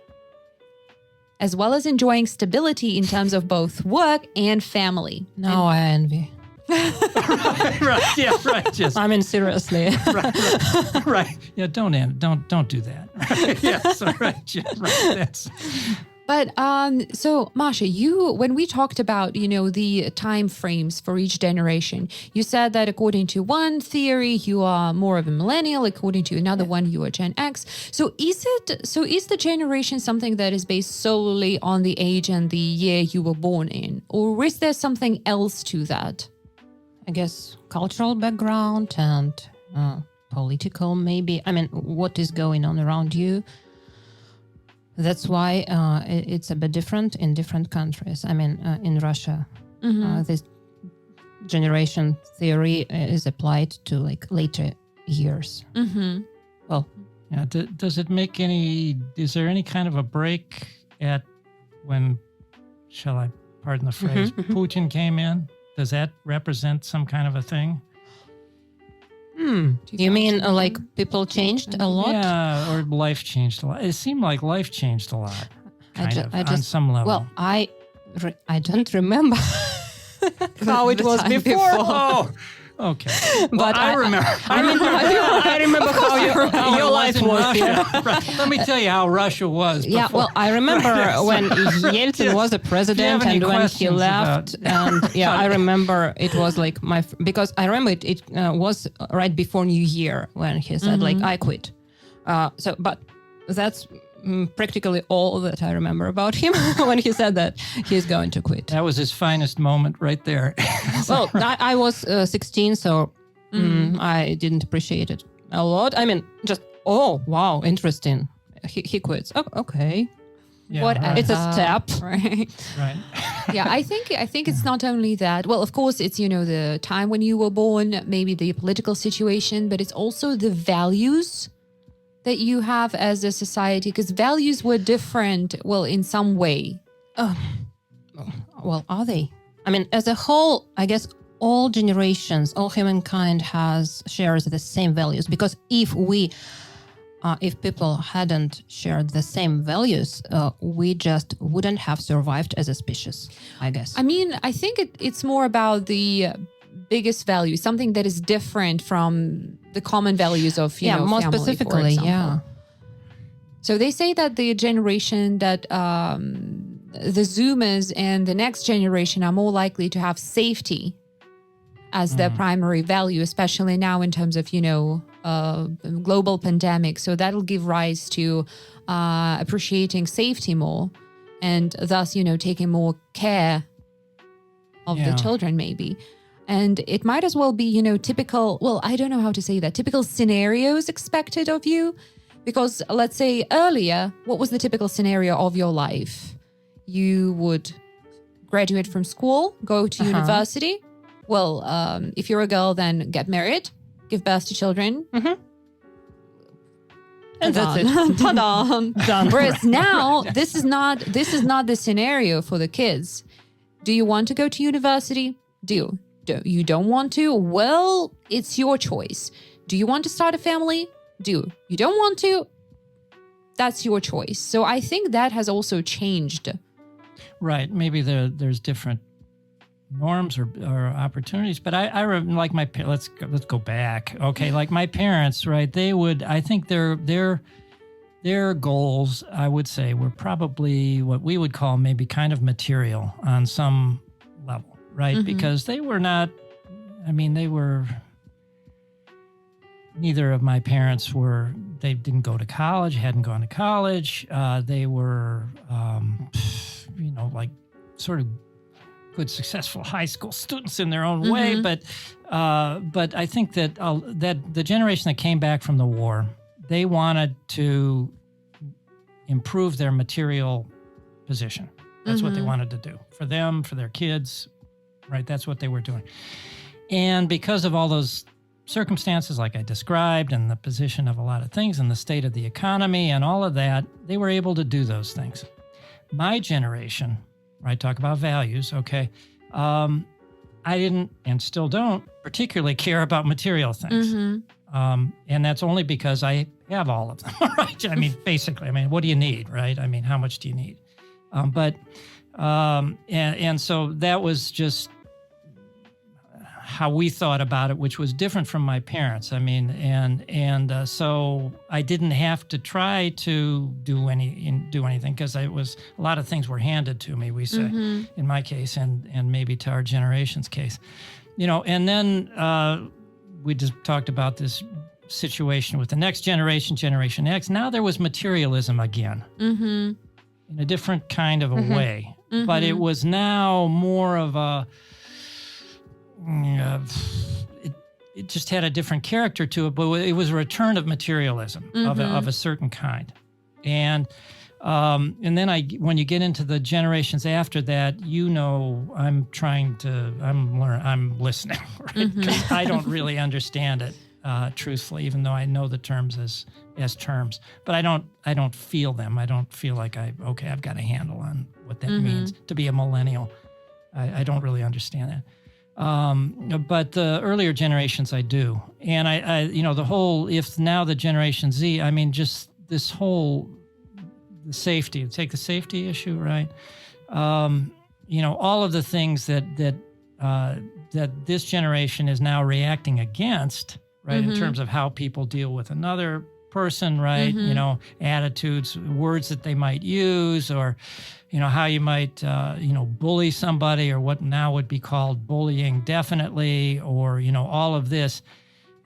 as well as enjoying stability in terms of both work and family. Now I envy. Right. Yeah. Right. Yes. Seriously. Right. Yeah. Don't do that. Yes. Right. Yeah, right. But so Masha, when we talked about, the time frames for each generation, you said that according to one theory, you are more of a millennial. According to another one, you are Gen X. So is the generation something that is based solely on the age and the year you were born in? Or is there something else to that? I guess cultural background and political, maybe. I mean, what is going on around you? That's why it's a bit different in different countries. I mean, in Russia, this generation theory is applied to like later years. Mm-hmm. Well, yeah. Does it make any? Is there any kind of a break at when? Shall I pardon the phrase? Putin came in. Does that represent some kind of a thing? You mean like people changed a lot? Yeah, or life changed a lot. It seemed like life changed a lot, on some level. Well, I don't remember how it was before. Oh, okay. But I remember. I remember how your life was. Right. Let me tell you how Russia was. Yeah, before. well, I remember when Yeltsin was a president and when he left. And I remember it was like because I remember it was right before New Year when he said like, I quit. But that's practically all that I remember about him when he said that he's going to quit. That was his finest moment right there. Well, I was 16, so I didn't appreciate it a lot. I mean, just, oh, wow, interesting. He quits. Oh, okay. Yeah, What right. It's a step. Right. Right. Yeah, I think it's not only that. Well, of course, it's, the time when you were born, maybe the political situation, but it's also the values that you have as a society, because values were different, well, in some way. Well, are they? I mean, as a whole, I guess all generations, all humankind shares the same values. Because if people hadn't shared the same values, we just wouldn't have survived as a species, I guess. I mean, I think it's more about the biggest value, something that is different from the common values of, more family, specifically, for example. yeah. So they say that the generation that the Zoomers and the next generation are more likely to have safety as their primary value, especially now in terms of, global pandemic. So that'll give rise to appreciating safety more and thus, taking more care of the children maybe. And it might as well be, typical, well, I don't know how to say that, typical scenarios expected of you. Because let's say earlier, what was the typical scenario of your life? You would graduate from school, go to university. Well, if you're a girl, then get married, give birth to children. And that's it. Ta-da! Done. Whereas now, this is not the scenario for the kids. Do you want to go to university? Do you don't want to? Well, it's your choice. Do you want to start a family? You don't want to? That's your choice. So I think that has also changed. Right. Maybe there's different norms or opportunities, but I like my let's go back. Okay, like my parents, right? They would, I think their goals, I would say, were probably what we would call maybe kind of material on some level, right? Because they were not. I mean, neither of my parents they didn't go to college, hadn't gone to college. They were, like sort of good, successful high school students in their own way. But I think that the generation that came back from the war, they wanted to improve their material position. That's what they wanted to do for them, for their kids, right? That's what they were doing. And because of all those circumstances like I described and the position of a lot of things and the state of the economy and all of that, they were able to do those things. My generation, right, talk about values, okay, I didn't and still don't particularly care about material things. And that's only because I have all of them, right? I mean, basically, what do you need, right? I mean, how much do you need? And so that was just how we thought about it, which was different from my parents. I mean, and so I didn't have to try to do anything because a lot of things were handed to me. We say, in my case, and maybe to our generation's case, And then we just talked about this situation with the next generation, Generation X. Now there was materialism again, in a different kind of a way, but it was now more of a. It just had a different character to it, but it was a return of materialism of a certain kind, and then when you get into the generations after that, I'm listening, right? Because I don't really understand it truthfully, even though I know the terms as terms, but I don't feel them. I don't feel like I've got a handle on what that means to be a millennial. I don't really understand that. But the earlier generations I do. And if now the Generation Z, I mean, just this whole the safety, take the safety issue, right? All of the things that this generation is now reacting against, right? In terms of how people deal with another person, right? Attitudes, words that they might use, or how you might bully somebody, or what now would be called bullying, definitely, or all of this.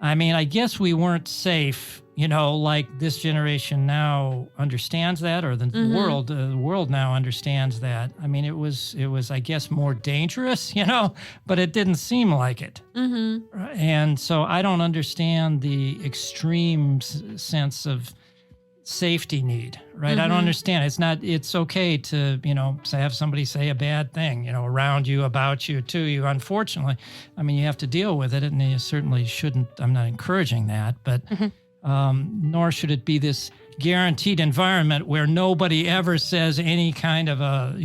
I mean, I guess we weren't safe, like this generation now understands that, or the world now understands that. I mean, it was I guess more dangerous, but it didn't seem like it. And so I don't understand the extreme sense of safety need, right? I don't understand. It's okay to, have somebody say a bad thing, around you, about you, to you. Unfortunately, I mean, you have to deal with it, and you certainly shouldn't. I'm not encouraging that, but nor should it be this guaranteed environment where nobody ever says any kind of a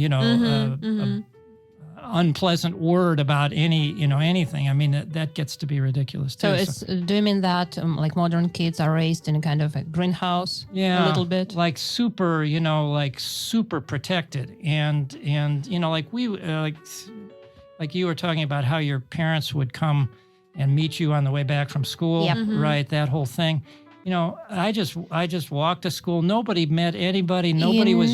unpleasant word about anything. I mean, that gets to be ridiculous too. Do you mean that like modern kids are raised in a kind of a greenhouse? Yeah, a little bit like super, super protected, and like we like you were talking about how your parents would come and meet you on the way back from school, right? That whole thing. I just walked to school. Nobody met anybody. Nobody was.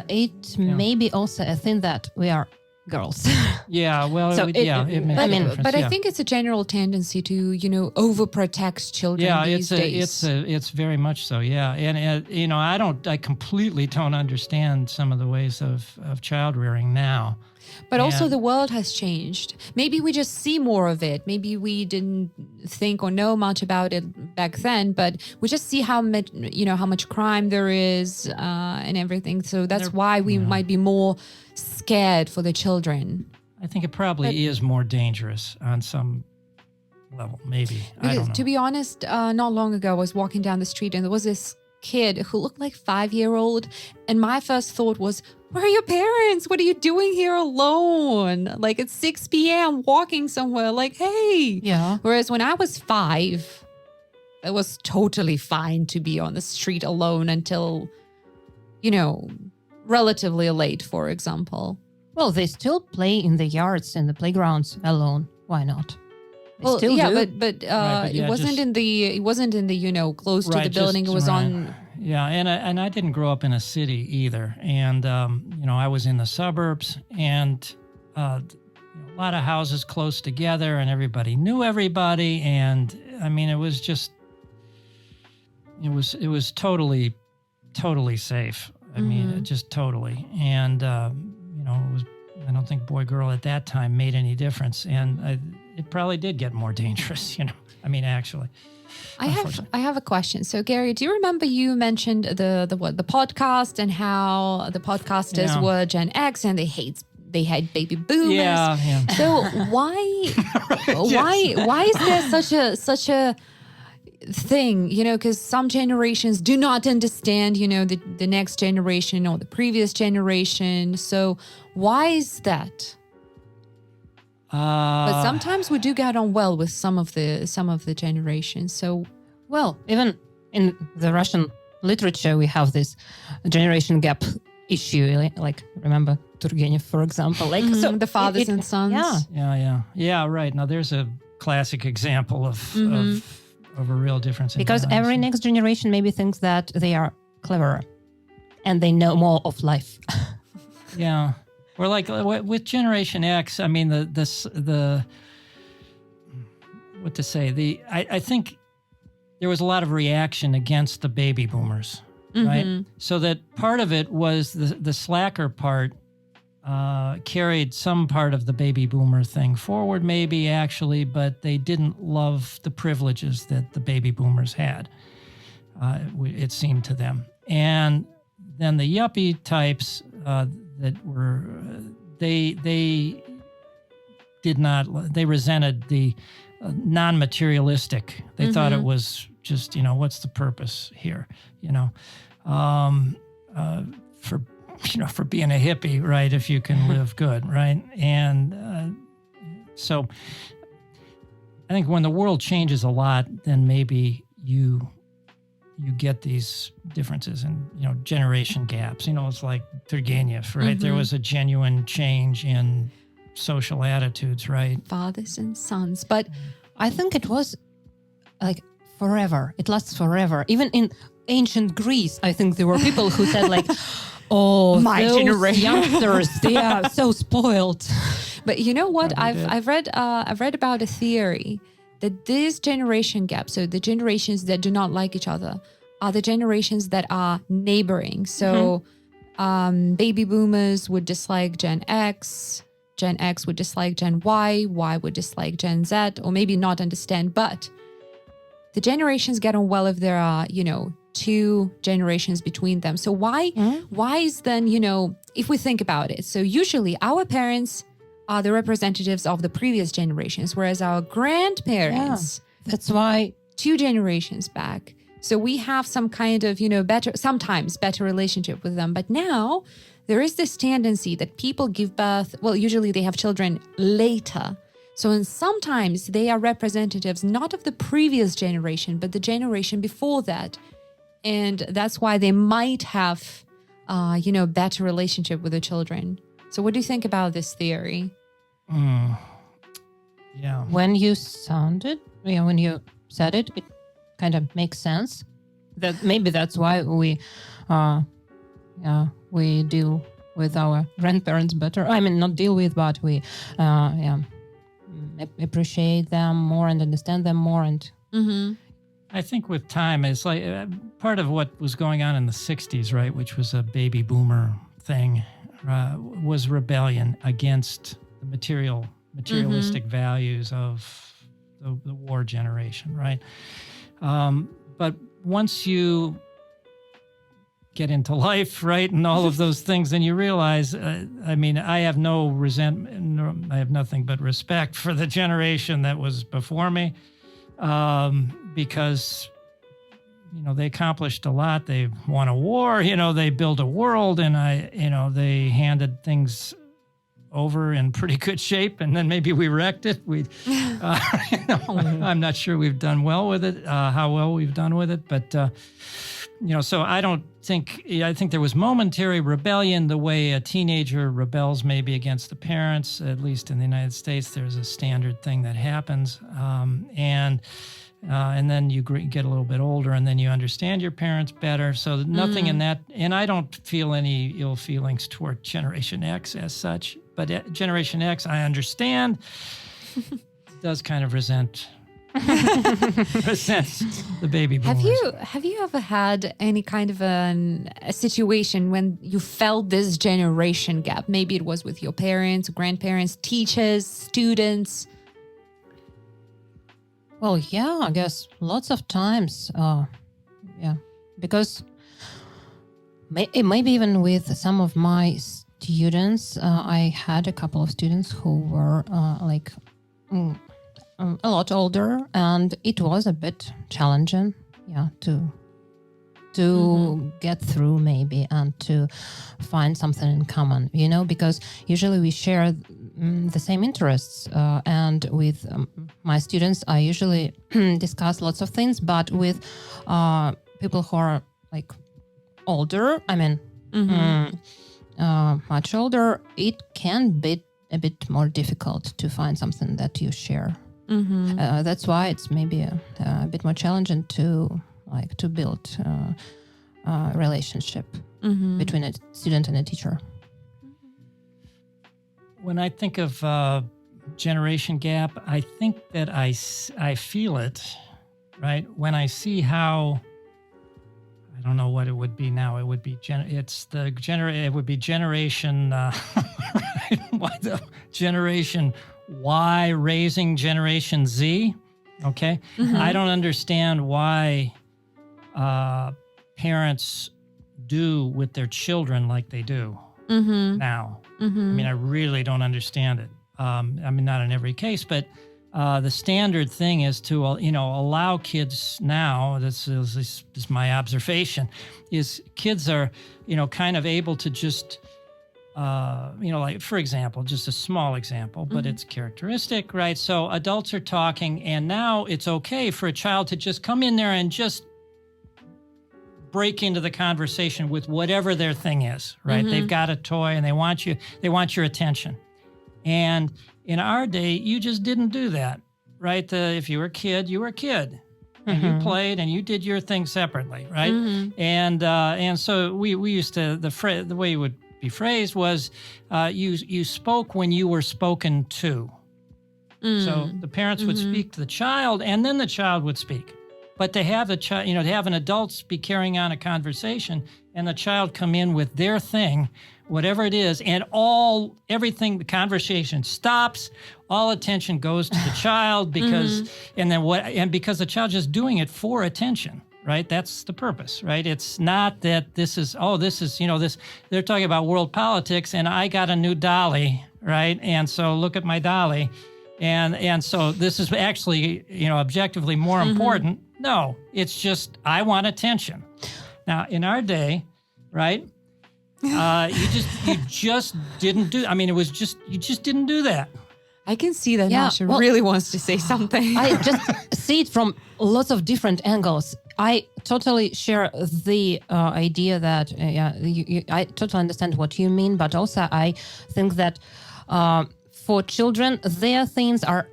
It may be also a thing that we are girls. Yeah, well, so it makes a difference. But I think it's a general tendency to, overprotect children these days. It's very much so, yeah. And I completely don't understand some of the ways of child rearing now. But also the world has changed. Maybe we just see more of it. Maybe we didn't think or know much about it back then, but we just see how much crime there is and everything. So that's why we might be more scared for the children. I think it probably is more dangerous on some level, maybe. I don't know. To be honest, not long ago, I was walking down the street and there was this kid who looked like 5-year-old. And my first thought was, where are your parents? What are you doing here alone? Like it's 6 p.m. walking somewhere, like, hey. Yeah. Whereas when I was 5, it was totally fine to be on the street alone until, relatively late, for example. Well, they still play in the yards and the playgrounds alone. Why not? They still do. but it wasn't in the close to the building. It was on. Yeah, and I didn't grow up in a city either, and I was in the suburbs, and a lot of houses close together, and everybody knew everybody, and I mean, it was totally safe. I mean, just totally, and it was. I don't think boy girl at that time made any difference, and it probably did get more dangerous. I mean, actually. I have a question. So, Gary, do you remember you mentioned the podcast and how the podcasters were Gen X and they hate baby boomers? Yeah. So why is there such a thing? Because some generations do not understand, the next generation or the previous generation. So why is that? But sometimes we do get on well with some of the generations. So, well, even in the Russian literature, we have this generation gap issue. Like remember Turgenev, for example. Like so the fathers and sons. Yeah. Right. Now there's a classic example of a real difference. Because every next generation maybe thinks that they are cleverer and they know more of life. Yeah. Or like with Generation X, I mean, what to say? I think there was a lot of reaction against the baby boomers, right? So that part of it was the slacker part carried some part of the baby boomer thing forward, maybe actually, but they didn't love the privileges that the baby boomers had. It seemed to them, and then the yuppie types that were they did not. They resented the non-materialistic. They thought it was just, what's the purpose here? For being a hippie, right? If you can live good, right? And so I think when the world changes a lot, then maybe you get these differences and, generation gaps. It's like Turgenev, right? There was a genuine change in social attitudes, right? Fathers and sons. But I think it was like forever. It lasts forever. Even in ancient Greece, I think there were people who said like, oh, my those generation youngsters, they are so spoiled. But you know what? I've read about a theory that this generation gap, so the generations that do not like each other, are the generations that are neighboring. So baby boomers would dislike Gen X would dislike Gen Y would dislike Gen Z, or maybe not understand. But the generations get on well if there are, two generations between them. So why is then, if we think about it, so usually our parents are the representatives of the previous generations, whereas our grandparents, that's why 2 generations back. So we have some kind of, sometimes better relationship with them. But now there is this tendency that people give birth, well, usually they have children later. So and sometimes they are representatives not of the previous generation, but the generation before that. And that's why they might have, better relationship with the children. So what do you think about this theory? Yeah. When you when you said it, it kind of makes sense. That maybe that's why we deal with our grandparents better. I mean, not deal with, but we appreciate them more and understand them more. And I think with time, it's like part of what was going on in the 60s, right, which was a baby boomer thing, was rebellion against the materialistic values of the war generation, right? But once you get into life, right, and all of those things, then you realize, I have no resentment, I have nothing but respect for the generation that was before me, because, they accomplished a lot. They won a war, they built a world, and they handed things over in pretty good shape, and then maybe we wrecked it. I'm not sure we've done well with it, how well we've done with it, but so I think there was momentary rebellion, the way a teenager rebels maybe against the parents. At least in the United States, there's a standard thing that happens, and then you get a little bit older, and then you understand your parents better. So nothing in that, and I don't feel any ill feelings toward Generation X as such. But Generation X, I understand, does kind of resent the baby boomers. Have you ever had any kind of a situation when you felt this generation gap? Maybe it was with your parents, grandparents, teachers, students. Well, yeah, I guess lots of times. Because maybe even with some of my students, I had a couple of students who were a lot older, and it was a bit challenging, to get through maybe and to find something in common, because usually we share the same interests, and with my students, I usually discuss lots of things, but with people who are like older, Much older, it can be a bit more difficult to find something that you share. That's why it's maybe a bit more challenging to build a relationship between a student and a teacher. When I think of generation gap, I think that I feel it, right? When I see how, I don't know what it would be now. It would be it would be generation generation Y raising generation Z. Okay, I don't understand why parents do with their children like they do now. I mean, I really don't understand it. I mean, not in every case, but the standard thing is to, allow kids now, this is my observation, is kids are, kind of able to just, like, for example, just a small example, but it's characteristic, right? So adults are talking, and now it's okay for a child to just come in there and just break into the conversation with whatever their thing is, right? They've got a toy and they want your attention. And in our day, you just didn't do that, right? If you were a kid, you were a kid, and you played and you did your thing separately, right? And so we used to, the way it would be phrased was you spoke when you were spoken to. So the parents would speak to the child, and then the child would speak. But to have to have an adult be carrying on a conversation and the child come in with their thing, whatever it is, and everything, the conversation stops, all attention goes to the child because because the child's just doing it for attention, right? That's the purpose, right? It's not that this they're talking about world politics and I got a new dolly, right? And so look at my dolly. And so this is actually, objectively more important. No, it's just, I want attention. Now, in our day, right, you just didn't do, you just didn't do that. I can see that Masha really wants to say something. I just see it from lots of different angles. I totally share the idea that, I totally understand what you mean, but also I think that for children, their things are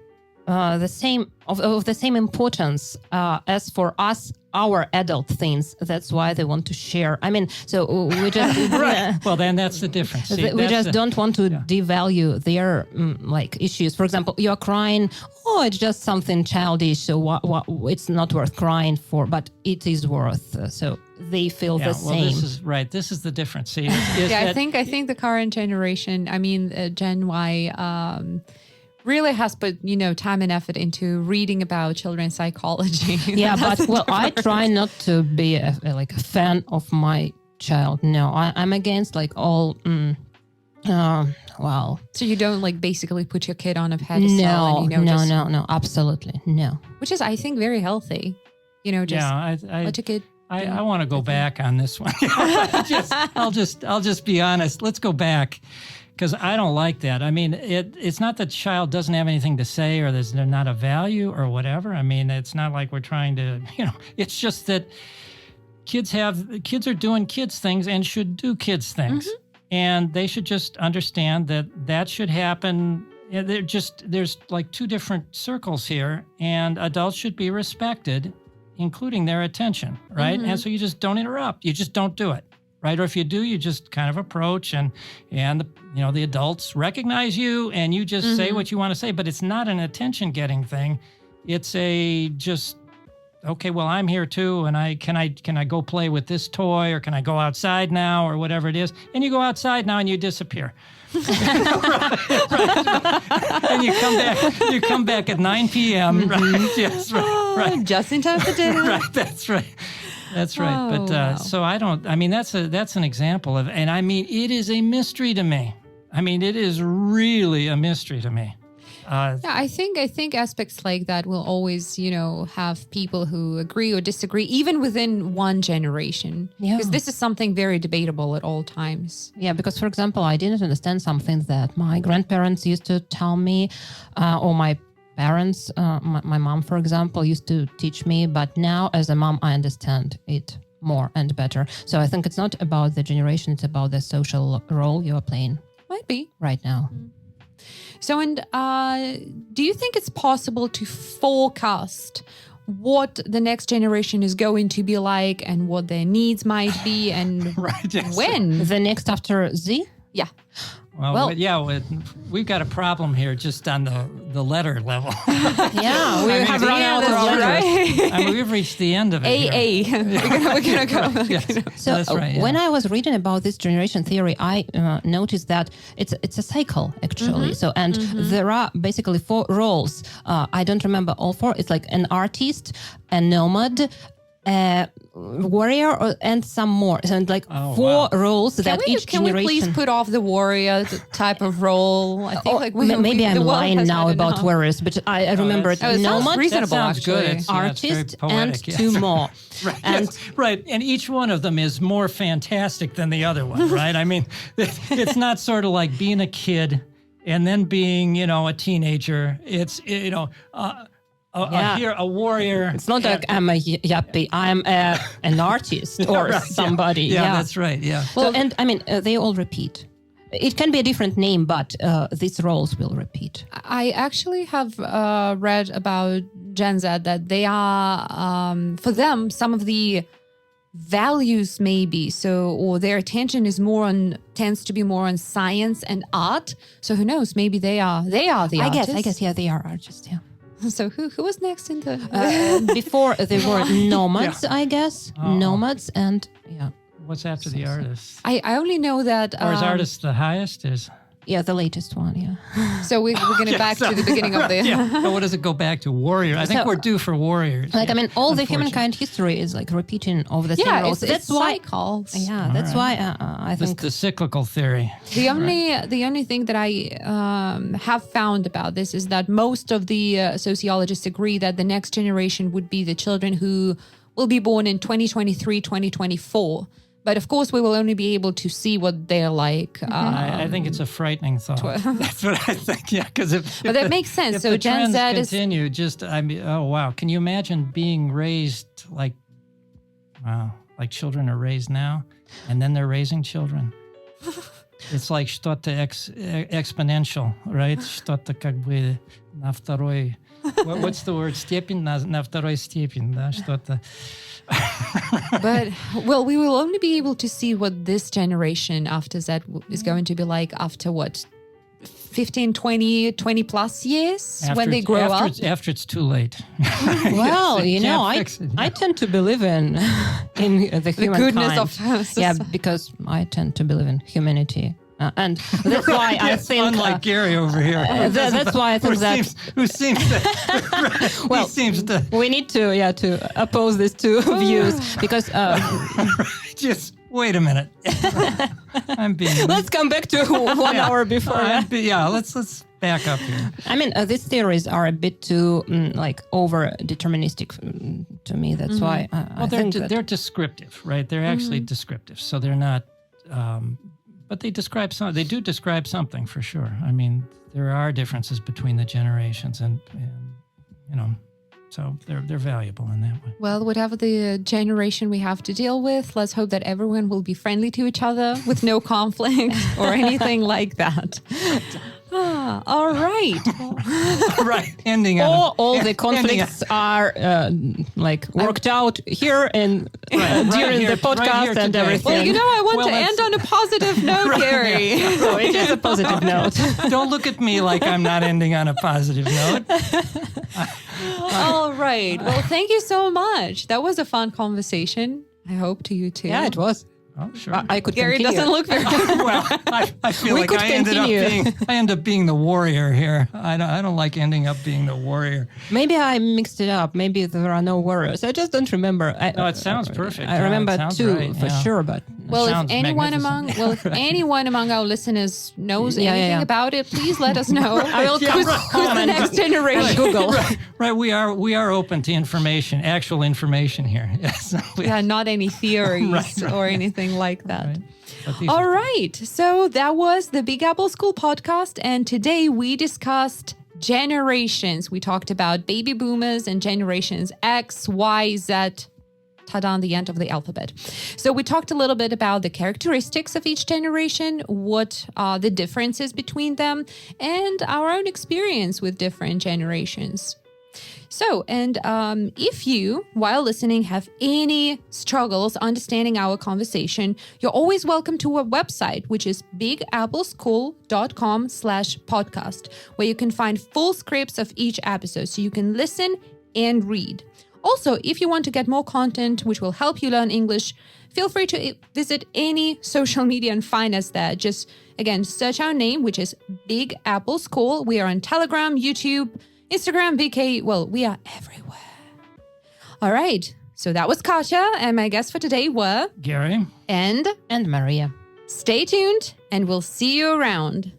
the same of the same importance as for us, our adult things. That's why they want to share. I mean, so we just right. Well, then that's the difference. See, we just don't want to devalue their issues. For example, you're crying. Oh, it's just something childish. So it's not worth crying for, but it is worth. So they feel the same. This is right. This is the difference. See, I think the current generation, Gen Y, really has put, time and effort into reading about children's psychology. Yeah, but I try not to be a fan of my child. No, I'm against all. So you don't basically put your kid on a pedestal? No, absolutely no. Which is, I think, very healthy. Let your kid. I want to go back on this one. I'll just be honest. Let's go back. Because I don't like that. I mean, it's not that the child doesn't have anything to say or there's not a value or whatever. I mean, it's not like we're trying to, it's just that kids are doing kids things and should do kids things. And they should just understand that should happen. There's two different circles here, and adults should be respected, including their attention, right? And so you just don't interrupt. You just don't do it. Right, or if you do, you just kind of approach, and the adults recognize you, and you just say what you want to say. But it's not an attention-getting thing. It's okay. Well, I'm here too, and can I go play with this toy, or can I go outside now, or whatever it is? And you go outside now, and you disappear. right. And you come back at 9 p.m. Right? Yes, right. Just in time for dinner. Right. That's right. That's right. But wow. So that's an example of, and it is a mystery to me. It is really a mystery to me. I think aspects like that will always, have people who agree or disagree, even within one generation. Because this is something very debatable at all times. Yeah, because, for example, I didn't understand something that my grandparents used to tell me, or my parents, my mom, for example, used to teach me, but now as a mom, I understand it more and better. So I think it's not about the generation, it's about the social role you are playing Might be. right now. So, and do you think it's possible to forecast what the next generation is going to be like and what their needs might be and Right, yes. when? The next after Z? Yeah. Well, we've got a problem here just on the letter level. Yeah, we have run out of that's letters. right. I mean, we've reached the end of it. here. AA. We're gonna go. Yes. So That's right. Yeah. when I was reading about this generation theory, I noticed that it's a cycle actually. So and there are basically 4 roles. I don't remember all 4. It's like an artist, a nomad, a warrior, and some more. So like 4 roles that each Can we generation. please put off the warrior type of role? I think Maybe I'm the world lying has now had about enough. warriors, but I remember that's- it. it sounds Nomad, reasonable, That sounds good. actually. It's very artist, and poetic, yes. 2 more. Right, And yes, right, and each one of them is more fantastic than the other one, right? I mean, it's not sort of like being a kid and then being, a teenager. It's, a warrior. it's not like I'm a yuppie. I'm an artist or Right, somebody. Yeah, that's right. Yeah. Well, and I mean, they all repeat. It can be a different name, but these roles will repeat. I actually have read about Gen Z that they are, for them, some of the values maybe, or their attention tends to be more on science and art. So who knows? Maybe they are the artists. I guess, yeah, they are artists. Yeah. So who was next in the? Before they were nomads, I guess. Nomads and yeah. What's after the artist? I only know that. Or is artist the highest? Yeah, the latest one, yeah. So we're going to back to the beginning of the. Yeah. So what does it go back to? Warrior. I think we're due for warriors. Like, yeah. I mean, all the Unfortunately. humankind history is like repeating of the same Yeah, roles. it's cycles. Yeah, that's why I This think the cyclical theory. The only thing that I have found about this is that most of the sociologists agree that the next generation would be the children who will be born in 2023, 2024. But of course, we will only be able to see what they're like. I think it's a frightening thought. That's what I think. Yeah, because But that makes sense. If So the Gen trends Z is. continue, oh wow! Can you imagine being raised like children are raised now, and then they're raising children? It's like что-то exponential, right? Что-то как бы на второй. What's the word? Степень на второй степень, да? Что-то. But, well, we will only be able to see what this generation after Z is going to be like after what? 15, 20 plus years when they grow up? After it's too late. well, Yes, I tend to believe in the humankind. goodness of yeah, because I tend to believe in humanity. And that's why I think... Unlike Gary over here. That's why I think Who seems to... Well, he seems to... We need to oppose these two views because... Just wait a minute. I'm being... Let's come back to 1 hour before. Let's back up here. I mean, these theories are a bit too over deterministic to me. That's why I think they're descriptive, right? They're actually descriptive, so they're not. But they describe some. They do describe something for sure. I mean, there are differences between the generations, and so they're valuable in that way. Well, whatever the generation we have to deal with, let's hope that everyone will be friendly to each other with no conflict or anything like that. All right. Right. Ending on all the conflicts are worked out here and during here, the podcast here and today. everything. Well, I want Well, to that's- end on a positive note, Gary. So it is a positive note. Don't look at me like I'm not ending on a positive note. All right. Well, thank you so much. That was a fun conversation. I hope to you too. Yeah, it was. Oh, sure. I could Gary continue. doesn't look very Well, I feel We like could I ended continue. up being the warrior here. I don't like ending up being the warrior. Maybe I mixed it up. Maybe there are no warriors. I just don't remember. No, it sounds perfect. I Yeah, remember it sounds two right, for yeah. sure, but Well, if Sounds anyone among our listeners knows Yeah, anything yeah. about it, please let us know. I will Yeah, who's right. the next generation? Google. Right, we are open to information, actual information here. Yes. Yeah, not any theories Right. or anything like that. Right. But these All are- right. So that was the Big Apple School podcast. And today we discussed generations. We talked about baby boomers and generations X, Y, Z, tada on the end of the alphabet. So we talked a little bit about the characteristics of each generation, what are the differences between them, and our own experience with different generations. So, and if you, while listening, have any struggles understanding our conversation, you're always welcome to our website, which is bigappleschool.com/podcast, where you can find full scripts of each episode so you can listen and read. Also, if you want to get more content which will help you learn English, feel free to visit any social media and find us there. Just, again, search our name, which is Big Apple School. We are on Telegram, YouTube, Instagram, VK. Well, we are everywhere. All right. So that was Katya, and my guests for today were Gary and And Maria. Stay tuned, and we'll see you around.